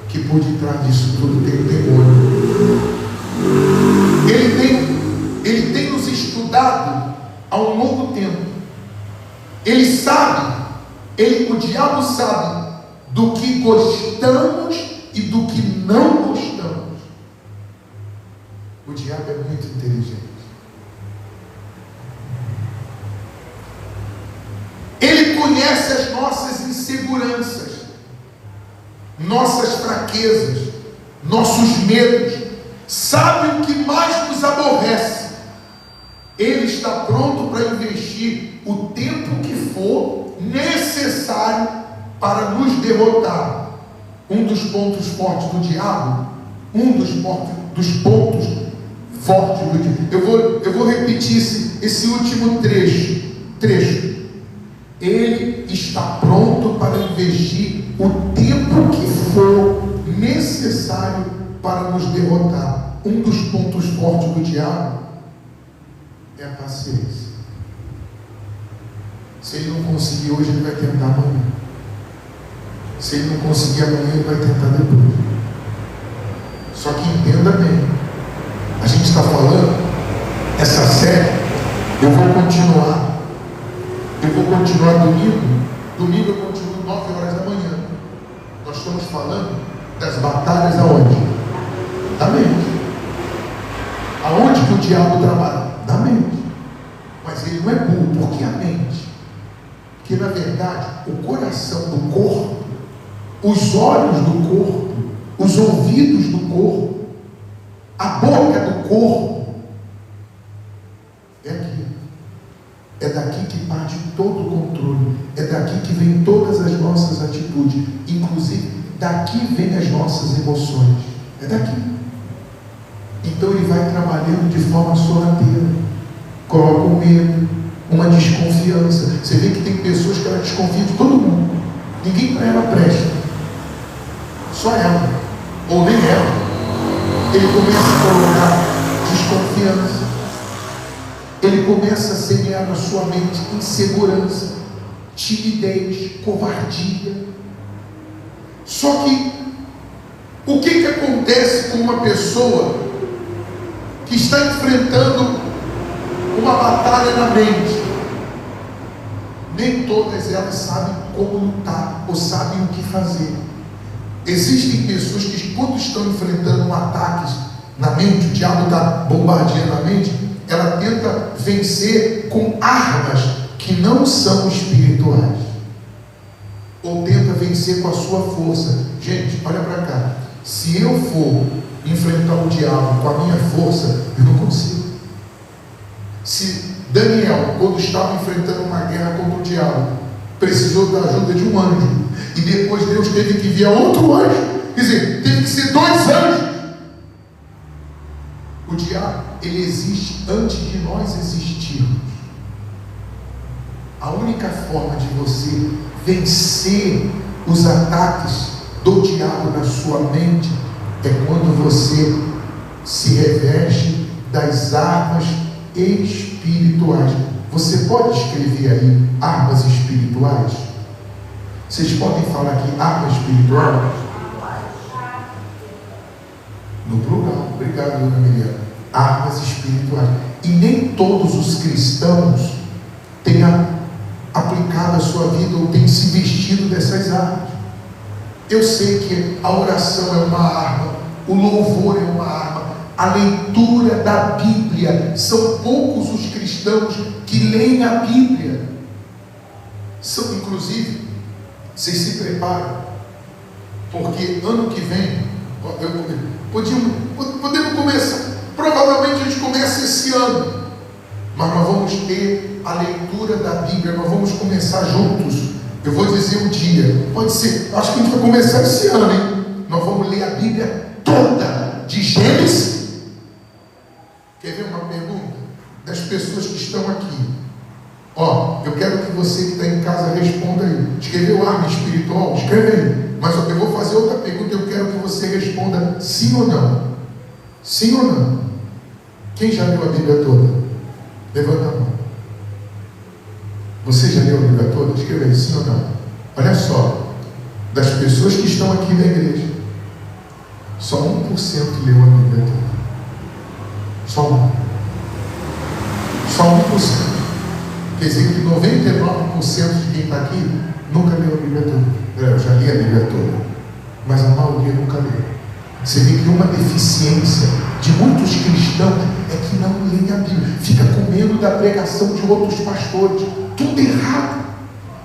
que por detrás disso tudo tem o demônio. Ele tem nos estudado há um longo tempo. Ele sabe, o diabo sabe do que gostamos e do que não gostamos. O diabo é muito inteligente. Ele conhece as nossas inseguranças, nossas fraquezas, nossos medos, sabe o que mais nos aborrece. Ele está pronto para investir o tempo que for necessário para nos derrotar. Um dos pontos fortes do diabo, eu vou repetir esse último trecho. Ele está pronto para investir o tempo que for necessário para nos derrotar. Um dos pontos fortes do diabo é a paciência. Se ele não conseguir hoje, ele vai tentar amanhã. Se ele não conseguir amanhã, ele vai tentar depois. Só que entenda bem, a gente está falando, essa série, eu vou continuar domingo eu continuo 9 horas da manhã. Nós estamos falando das batalhas aonde? Da mente. Aonde que o diabo trabalha? Da mente. Mas ele não é burro, porque a mente, que na verdade o coração do corpo, os olhos do corpo, os ouvidos do corpo, a boca do corpo é aqui. É daqui que parte todo o controle, é daqui que vem todas as nossas atitudes, inclusive daqui vem as nossas emoções, é daqui. Então ele vai trabalhando de forma sorrateira, coloca um medo, uma desconfiança. Você vê que tem pessoas que ela desconfia de todo mundo, ninguém para ela presta, só ela, ou nem ela. Ele começa a colocar desconfiança, ele começa a semear na sua mente insegurança, timidez, covardia. Só que o que acontece com uma pessoa que está enfrentando uma batalha na mente? Nem todas elas sabem como lutar ou sabem o que fazer. Existem pessoas que, quando estão enfrentando ataques na mente, o diabo está bombardeando a mente, ela tenta vencer com armas que não são espirituais, ou tenta vencer com a sua força. Gente, olha para cá, se eu for enfrentar o diabo com a minha força, eu não consigo. Se Daniel, quando estava enfrentando uma guerra contra o diabo, precisou da ajuda de um anjo, e depois Deus teve que enviar outro anjo, quer dizer, teve que ser 2 anjos. O diabo, ele existe antes de nós existirmos. A única forma de você vencer os ataques do diabo na sua mente é quando você se reveste das armas espirituais. Você pode escrever aí armas espirituais? Vocês podem falar aqui arma espiritual? No plural. Obrigado, dona Miriam. Armas espirituais. E nem todos os cristãos têm aplicado a sua vida ou têm se vestido dessas armas. Eu sei que a oração é uma arma, o louvor é uma arma, a leitura da Bíblia. São poucos os cristãos que leem a Bíblia. São, inclusive, vocês se preparam, porque ano que vem podemos começar, provavelmente a gente começa esse ano, mas nós vamos ter a leitura da Bíblia, nós vamos começar juntos. Eu vou dizer um dia, pode ser, acho que a gente vai começar esse ano, hein? Nós vamos ler a Bíblia toda, de Gênesis pessoas que estão aqui. Ó, eu quero que você que está em casa responda aí. Escreveu arma espiritual? Escreve aí. Mas eu vou fazer outra pergunta, eu quero que você responda sim ou não. Sim ou não? Quem já leu a Bíblia toda? Levanta a mão. Você já leu a Bíblia toda? Escreve aí, sim ou não? Olha só, das pessoas que estão aqui na igreja, só 1% leu a Bíblia toda. Só 1%. Só 1%. Quer dizer que 99% de quem está aqui nunca leu a Bíblia toda. Eu já li a Bíblia toda, mas a maioria nunca leu. Você vê que uma deficiência de muitos cristãos é que não leem a Bíblia, fica com medo da pregação de outros pastores, tudo errado.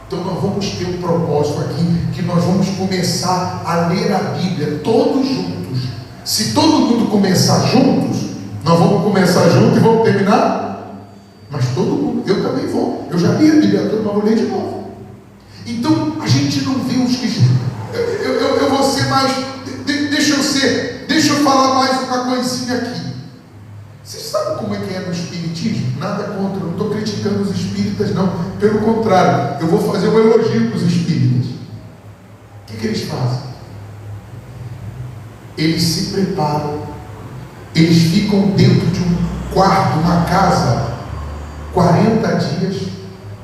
Então nós vamos ter um propósito aqui, que nós vamos começar a ler a Bíblia todos juntos. Se todo mundo começar juntos, nós vamos começar juntos e vamos terminar, mas todo mundo, eu também vou, eu já li a Bíblia toda, mas vou ler de novo. Então a gente não vê os cristãos, eu vou ser mais, deixa eu falar mais uma coisinha aqui. Vocês sabem como é que é no espiritismo? Nada contra, não estou criticando os espíritas não, pelo contrário, eu vou fazer um elogio para os espíritas. O que eles fazem? Eles se preparam, eles ficam dentro de um quarto, uma casa, 40 dias,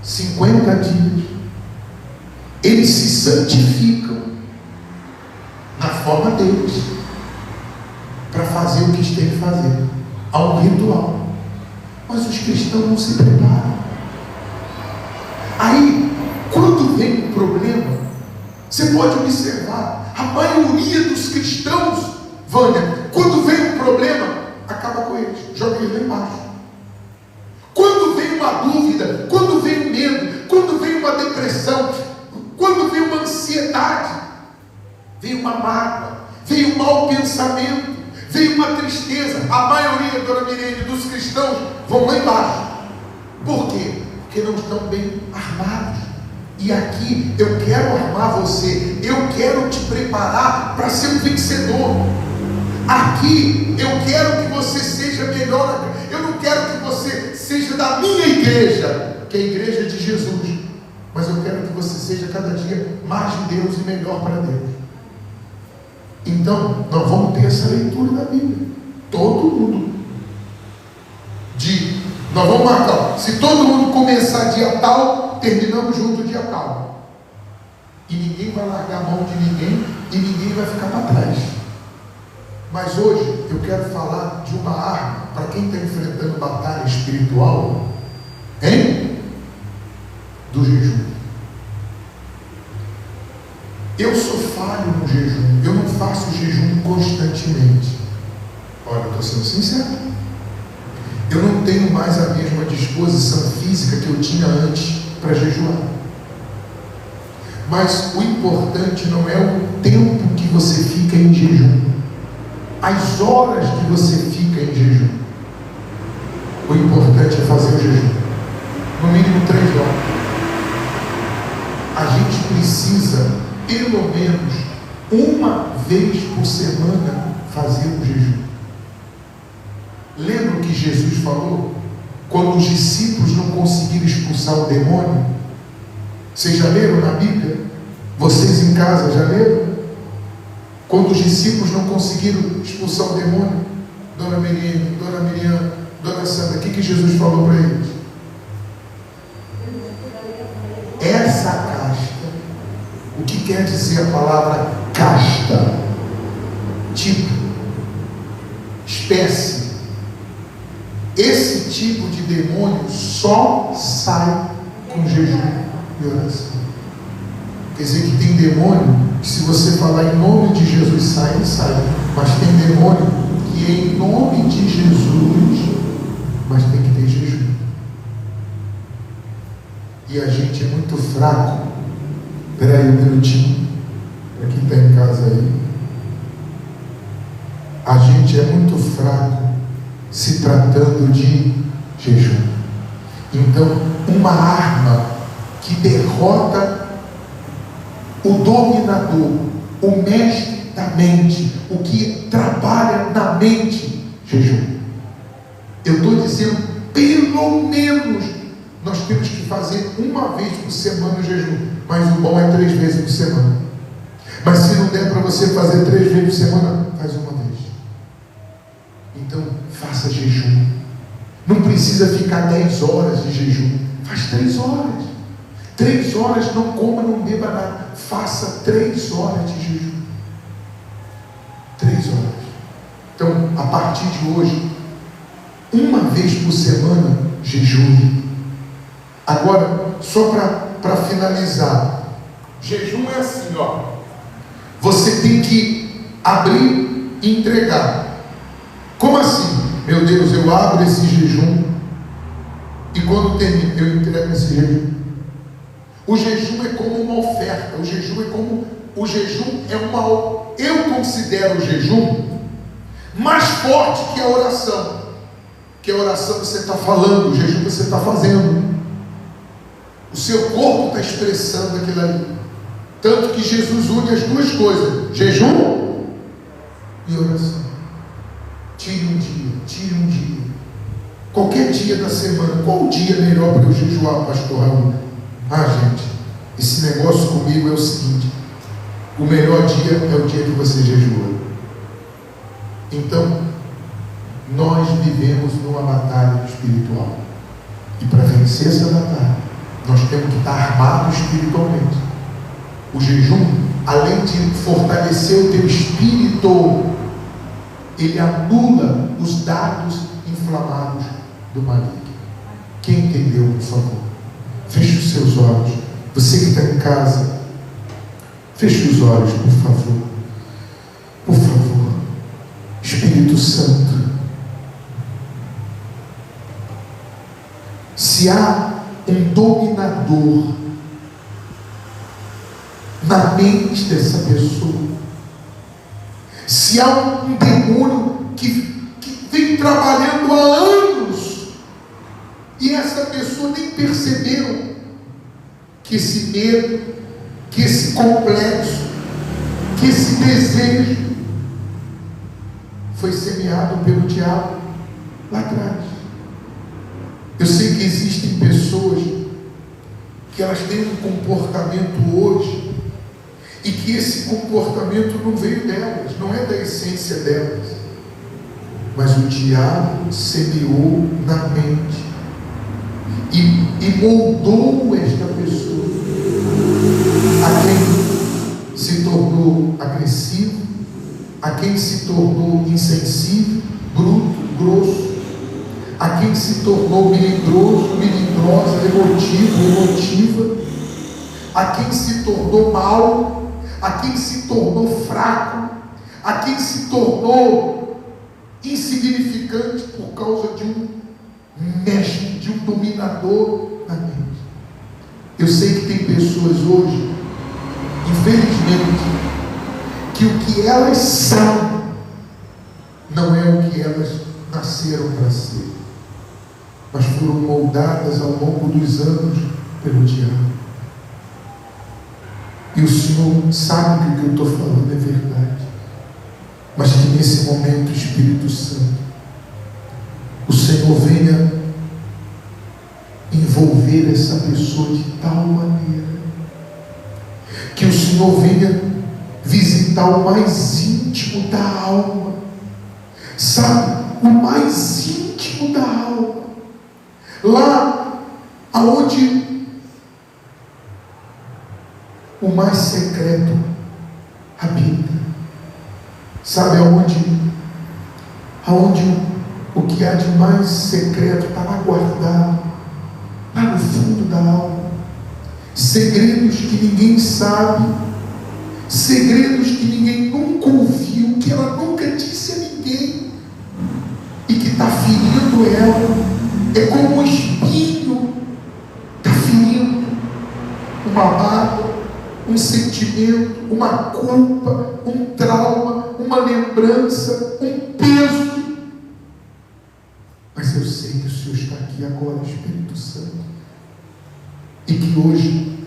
50 dias, eles se santificam na forma deles, para fazer o que eles têm que fazer. Há um ritual, mas os cristãos não se preparam. Aí, quando vem um problema, você pode observar, a maioria dos cristãos, Vânia, quando vem um problema, acaba com eles, joga eles lá embaixo. Quando vem uma dúvida, quando vem um medo, quando vem uma depressão, quando vem uma ansiedade, vem uma mágoa, vem um mau pensamento, vem uma tristeza, a maioria, dona Mirene, dos cristãos vão lá embaixo. Por quê? Porque não estão bem armados. E aqui eu quero armar você, eu quero te preparar para ser um vencedor. Aqui eu quero que você seja melhor. Eu não quero que você seja da minha igreja, que é a igreja de Jesus, mas eu quero que você seja cada dia mais de Deus e melhor para Deus. Então, nós vamos ter essa leitura da Bíblia. Todo mundo. Nós vamos marcar. Se todo mundo começar dia tal, terminamos junto dia tal. E ninguém vai largar a mão de ninguém e ninguém vai ficar para trás. Mas hoje eu quero falar de uma arma para quem está enfrentando batalha espiritual, hein? Do jejum. Eu sou falho no jejum, eu não faço jejum constantemente. Olha, eu estou sendo sincero. Eu não tenho mais a mesma disposição física que eu tinha antes para jejuar. Mas o importante não é o tempo que você fica em jejum, as horas que você fica em jejum. O importante é fazer o jejum, no mínimo 3 horas. A gente precisa, pelo menos uma vez por semana, fazer um jejum. Lembra o que Jesus falou? Quando os discípulos não conseguiram expulsar o demônio? Vocês já leram na Bíblia? Vocês em casa já leram? Quando os discípulos não conseguiram expulsar o demônio, Dona Miriam, Dona Sandra, o que Jesus falou para eles? Essa casta, o que quer dizer a palavra casta? Tipo, espécie. Esse tipo de demônio só sai com jejum e oração. Quer dizer que tem demônio que, se você falar em nome de Jesus, sai. Mas tem demônio que é em nome de Jesus, mas tem que ter jejum. E a gente é muito fraco. Espera aí um minutinho, para quem está em casa aí. A gente é muito fraco se tratando de jejum. Então, uma arma que derrota o dominador, o mestre da mente, o que trabalha na mente, jejum. Eu estou dizendo, pelo pelo menos, nós temos que fazer uma vez por semana o jejum. Mas o bom é 3 vezes por semana. Mas se não der para você fazer 3 vezes por semana, faz uma vez. Então, faça jejum. Não precisa ficar 10 horas de jejum. Faz 3 horas. 3 horas, não coma, não beba nada. Faça 3 horas de jejum. 3 horas. Então, a partir de hoje, uma vez por semana, jejum. Agora, só para finalizar, jejum é assim, ó. Você tem que abrir e entregar. Como assim? Meu Deus, eu abro esse jejum e quando termino, eu entrego esse jejum. O jejum é como uma oferta. O jejum é uma... Eu considero o jejum mais forte que a oração. Que a oração você está falando, o jejum você está fazendo. O seu corpo está expressando aquilo ali. Tanto que Jesus une as duas coisas: jejum e oração. Tire um dia. Qualquer dia da semana. Qual dia melhor para eu jejuar, pastor Raul? Gente, esse negócio comigo é o seguinte: o melhor dia é o dia que você jejua. Então, nós vivemos numa batalha espiritual. E para vencer essa batalha, nós temos que estar armados espiritualmente. O jejum, além de fortalecer o teu espírito, ele anula os dados inflamados do maligno. Quem entendeu, por favor? Feche os seus olhos. Você que está em casa, feche os olhos, por favor. Por favor. Espírito Santo. Se há um dominador na mente dessa pessoa, se há um demônio que vem trabalhando há anos e essa pessoa nem percebeu que esse medo, que esse complexo, que esse desejo foi semeado pelo diabo lá atrás. Eu sei que existem pessoas que elas têm um comportamento hoje e que esse comportamento não veio delas, não é da essência delas, mas o diabo semeou na mente e moldou esta pessoa a quem se tornou agressivo, a quem se tornou insensível, bruto, grosso, a quem se tornou melindroso, melindrosa, emotiva, a quem se tornou mau, a quem se tornou fraco, a quem se tornou insignificante por causa de um mestre, de um dominador na mente. Eu sei que tem pessoas hoje, infelizmente, que o que elas são não é o que elas nasceram para ser, mas foram moldadas ao longo dos anos pelo diabo. E o Senhor sabe que o que eu estou falando é verdade, mas que nesse momento, Espírito Santo, o Senhor venha envolver essa pessoa de tal maneira que o Senhor venha visitar o mais íntimo da alma, sabe, o mais íntimo da alma, lá aonde o mais secreto habita, sabe, aonde o que há de mais secreto está lá guardado, lá no fundo da alma, segredos que ninguém sabe, segredos que ninguém nunca ouviu, que ela nunca disse a ninguém, e que está ferindo ela. É como um espinho está ferindo uma mágoa, um sentimento, uma culpa, um trauma, uma lembrança, um peso. Mas eu sei que o Senhor está aqui agora, Espírito Santo, e que hoje,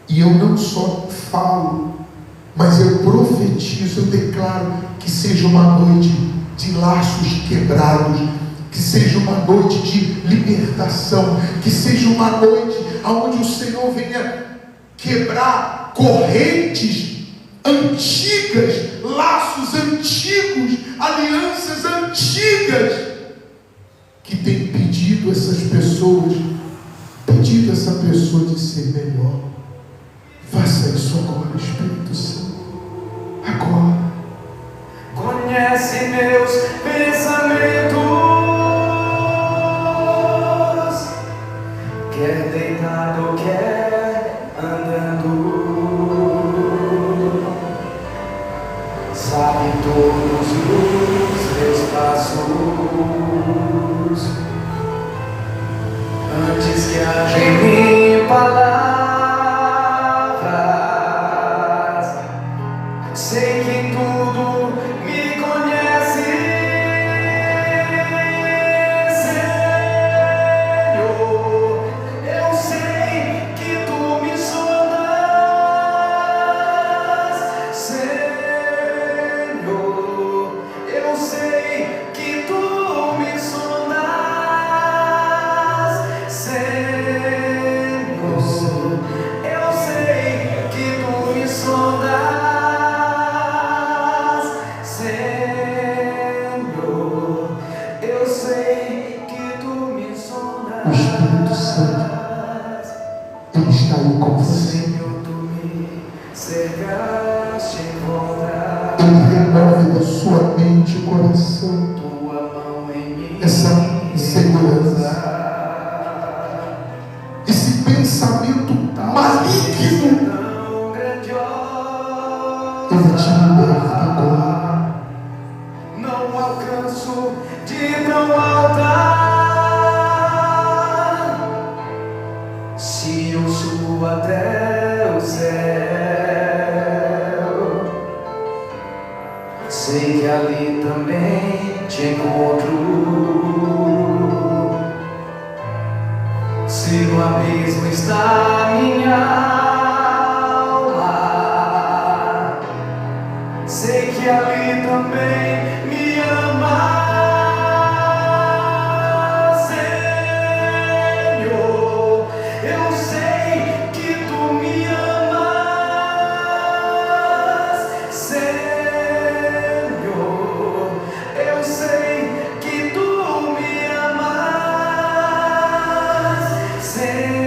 e eu não só falo, mas eu profetizo, eu declaro que seja uma noite de laços quebrados, Que seja uma noite de libertação, que seja uma noite onde o Senhor venha quebrar correntes antigas, laços antigos, alianças antigas, que tem pedido essa pessoa de ser melhor. Faça isso agora, Espírito Santo, agora. Conhece meus pensamentos, quer deitado, quer andando, sabe todos os meus passos, antes que haja em mim palavras, sei que tudo me conhece, Senhor. Eu sei que tu me sondas, Senhor. Eu sei que tu me sondas, Senhor. Eu sei que tu me sondas, Senhor. Eu sei que tu me sondas. O Espírito Santo, Ele está aí com você. Senhor, tu me cercaste em volta, Ele remove da sua mente e coração tua mão em mim, essa insegurança, esse pensamento maligno. tão grandiosa, Ele te liberta agora. não alcanço de tão alta. Se eu subo até o céu, sei que ali também te encontro. Se no abismo está minha alma, sei que ali também me ama, Senhor. Eu sei que tu me amas, Senhor. Eu sei que tu me amas, Senhor.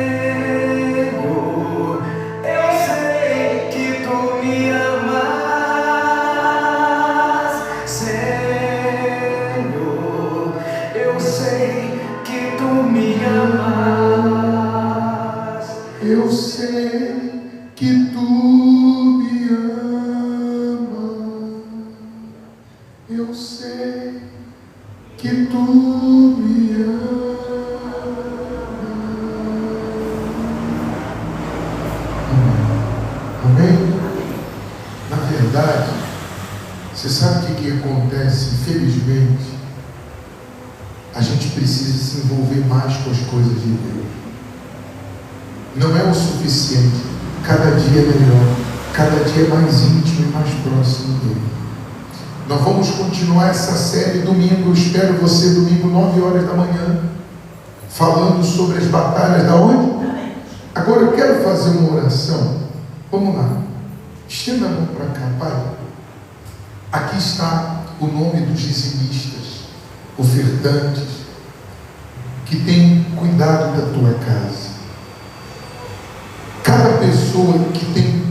Eu sei que tu me amas, Senhor. Eu sei que tu me amas. Eu sei que tu me amas. Eu sei que tu me amas. Amém? Na verdade, você sabe o que acontece? Infelizmente, a gente precisa se envolver mais com as coisas de Deus. Não é o suficiente. Cada dia é melhor. Cada dia é mais íntimo e mais próximo dele. Nós vamos continuar essa série domingo. Eu espero você domingo, 9 horas da manhã, falando sobre as batalhas da onde? Agora eu quero fazer uma oração. Vamos lá. Estenda a mão para cá, Pai. Aqui está o nome dos dizimistas, ofertantes, que tem cuidado da tua casa. Cada pessoa que tem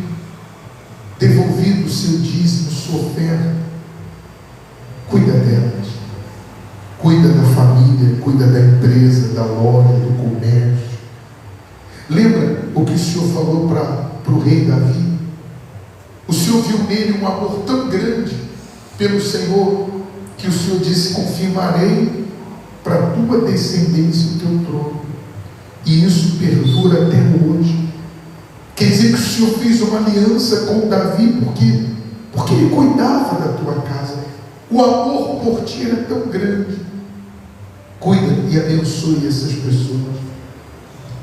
devolvido o seu dízimo, sua oferta, cuida delas. Cuida da família, cuida da empresa, da loja, do comércio. Lembra o que o Senhor falou para o rei Davi? O Senhor viu nele um amor tão grande pelo Senhor, que o Senhor disse: confirmarei para a tua descendência o teu trono. E isso perdura até hoje. Quer dizer que o Senhor fez uma aliança com Davi, porque ele cuidava da tua casa. O amor por ti era tão grande. Cuida e abençoe essas pessoas,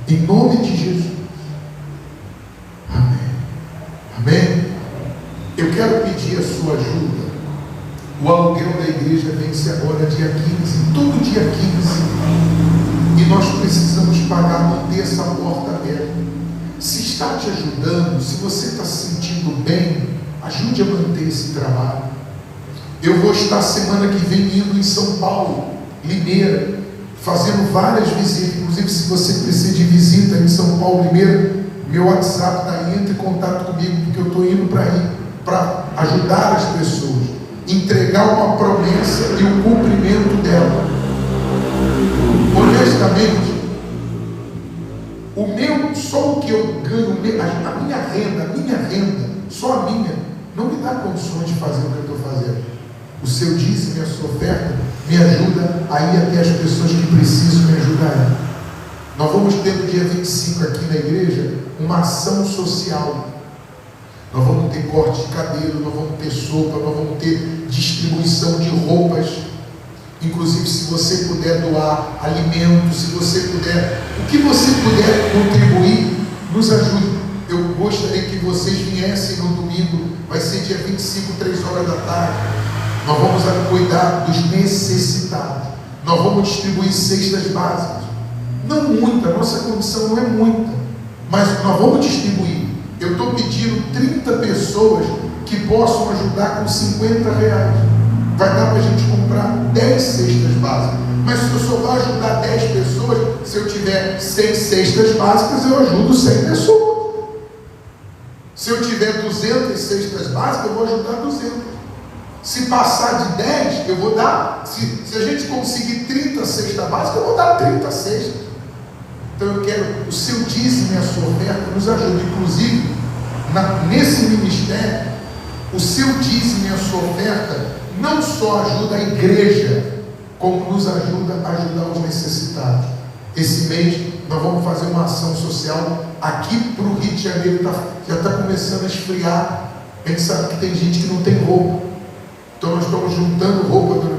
em nome de Jesus. Amém. Amém. Eu quero pedir a sua ajuda. O aluguel da igreja igreja vence agora dia 15, todo dia 15. E nós precisamos pagar, manter essa porta aberta. Se está te ajudando, se você está se sentindo bem, ajude a manter esse trabalho. Eu vou estar semana que vem indo em São Paulo, Limeira, fazendo várias visitas. Inclusive, se você precisa de visita em São Paulo, Limeira, meu WhatsApp está aí, entre em contato comigo, porque eu estou indo para aí, para ajudar as pessoas, entregar uma promessa e o cumprimento dela. Honestamente, só o que eu ganho, a minha renda, só a minha, não me dá condições de fazer o que eu estou fazendo. O seu dízimo e a sua oferta me ajuda a ir até as pessoas que precisam me ajudarem. Nós vamos ter no dia 25 aqui na igreja uma ação social. Nós vamos ter corte de cabelo, nós vamos ter sopa, nós vamos ter distribuição de roupas. Inclusive, se você puder doar alimento, se você puder, o que você puder contribuir, nos ajude. Eu gostaria que vocês viessem no domingo, vai ser dia 25, 3 horas da tarde. Nós vamos cuidar dos necessitados. Nós vamos distribuir cestas básicas. Não muita, nossa condição não é muita, mas nós vamos distribuir. Eu estou pedindo 30 pessoas que possam ajudar com R$50. Vai dar para a gente comprar 10 cestas básicas. Mas se eu só vou ajudar 10 pessoas, se eu tiver 100 cestas básicas, eu ajudo 100 pessoas. Se eu tiver 200 cestas básicas, eu vou ajudar 200. Se passar de 10, eu vou dar. Se a gente conseguir 30 cestas básicas, eu vou dar 30 cestas. Então eu quero o seu dízimo e a sua oferta nos ajude. Inclusive, nesse ministério, o seu dízimo e a sua oferta não só ajuda a igreja, como nos ajuda a ajudar os necessitados. Esse mês nós vamos fazer uma ação social aqui para o Rio de Janeiro. Já está começando a esfriar. A gente sabe que tem gente que não tem roupa. Então nós estamos juntando roupa, dona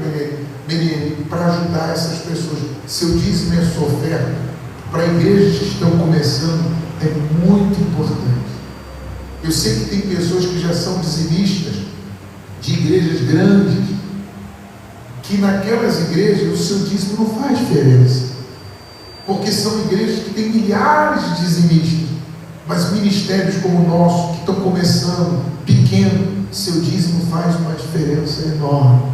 Miriam, para ajudar essas pessoas. Seu dízimo e a sua oferta para igrejas que estão começando é muito importante. Eu sei que tem pessoas que já são dizimistas de igrejas grandes, que naquelas igrejas o seu dízimo não faz diferença, porque são igrejas que têm milhares de dizimistas, mas ministérios como o nosso, que estão começando, pequeno, seu dízimo faz uma diferença enorme.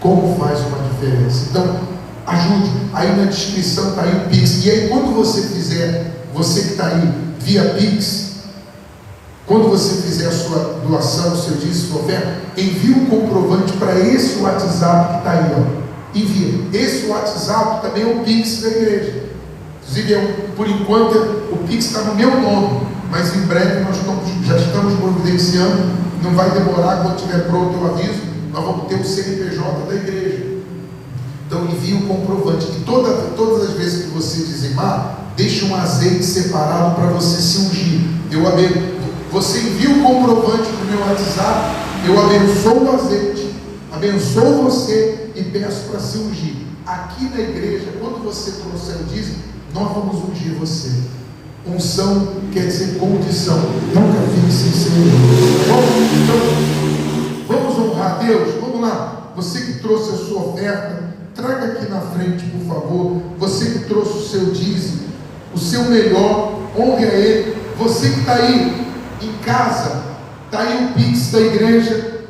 Como faz uma diferença? Então, ajude. Aí na descrição está aí o Pix. E aí quando você fizer, você que está aí via Pix, quando você fizer a sua doação, o seu dízimo, sua oferta, envie um comprovante para esse WhatsApp que está aí, ó. Envia. Esse WhatsApp também é o Pix da igreja. Inclusive, por enquanto, o Pix está no meu nome, mas em breve nós já estamos providenciando. Não vai demorar, quando estiver pronto eu aviso. Nós vamos ter o CNPJ da igreja. Então envie um comprovante. E todas as vezes que você dizimar, deixe um azeite separado para você se ungir. Você envia o comprovante para o meu WhatsApp, eu abençoo o azeite, abençoo você e peço para se ungir. Aqui na igreja, quando você trouxer o dízimo, nós vamos ungir você. Unção quer dizer condição. Nunca fique sem ser. Então, vamos honrar a Deus? Vamos lá. Você que trouxe a sua oferta, traga aqui na frente, por favor. Você que trouxe o seu dízimo, o seu melhor, honre a Ele. Você que está aí em casa, está aí o Pix da igreja.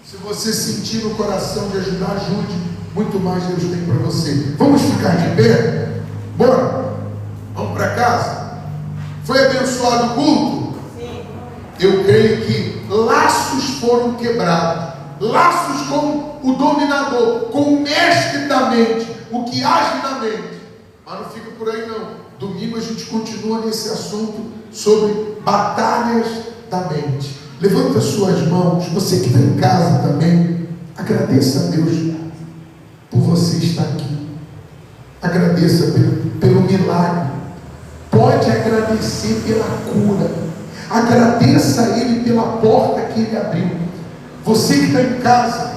Se você sentir no coração de ajudar, ajude. Muito mais Deus tem para você. Vamos ficar de pé? Bora? Vamos para casa? Foi abençoado o culto? Sim. Eu creio que laços foram quebrados. Laços com o dominador, com o mestre da mente, o que age na mente. Mas não fica por aí não. Domingo a gente continua nesse assunto sobre batalhas da mente. Levanta suas mãos. Você que está em casa também, agradeça a Deus por você estar aqui. Agradeça pelo milagre. Pode agradecer pela cura. Agradeça a Ele pela porta que Ele abriu. Você que está em casa,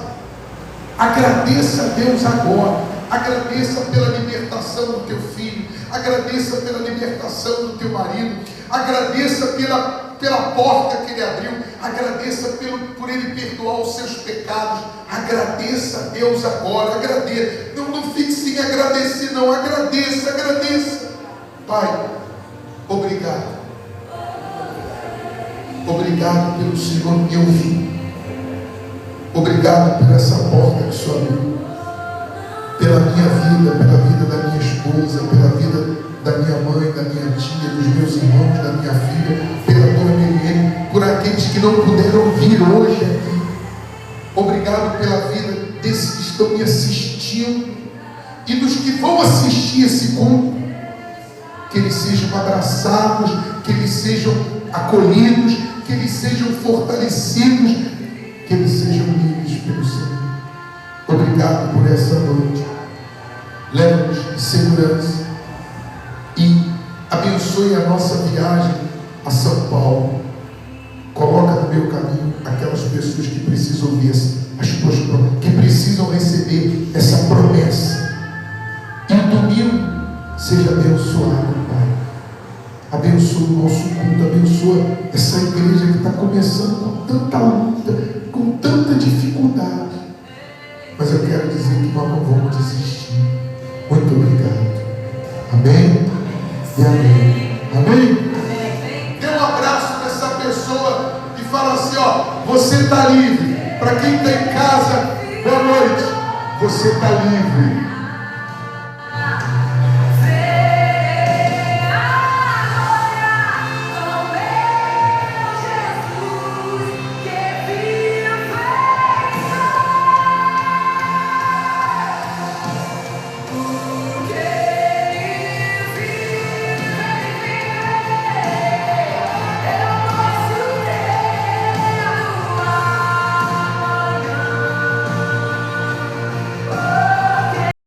agradeça a Deus agora. Agradeça pela libertação do teu filho. Agradeça pela libertação do teu marido. Agradeça pela porta que Ele abriu, agradeça por Ele perdoar os seus pecados, agradeça a Deus agora, agradeça, não fique sem agradecer não, agradeça, Pai, obrigado pelo Senhor me ouvir, obrigado por essa porta que o Senhor abriu, pela minha vida, pela vida da minha esposa, pela vida da minha mãe, da minha tia, dos meus irmãos, da minha filha, pela dona Miriam, por aqueles que não puderam vir hoje aqui. Obrigado pela vida desses que estão me assistindo e dos que vão assistir esse culto, que eles sejam abraçados, que eles sejam acolhidos, que eles sejam fortalecidos, que eles sejam livres pelo Senhor. Obrigado por essa noite. Leva-nos em segurança e abençoe a nossa viagem a São Paulo. Coloca no meu caminho aquelas pessoas que precisam ouvir as tuas promessas, que precisam receber essa promessa. E o domingo seja abençoado, Pai. Abençoa o nosso culto, abençoa essa igreja que está começando com tanta luta, com tanta dificuldade. Mas eu quero dizer que nós não vamos desistir. Muito obrigado. Amém? E amém. Amém? Dê um abraço nessa pessoa e fala assim, ó, você está livre. Para quem está em casa, boa noite. Você está livre.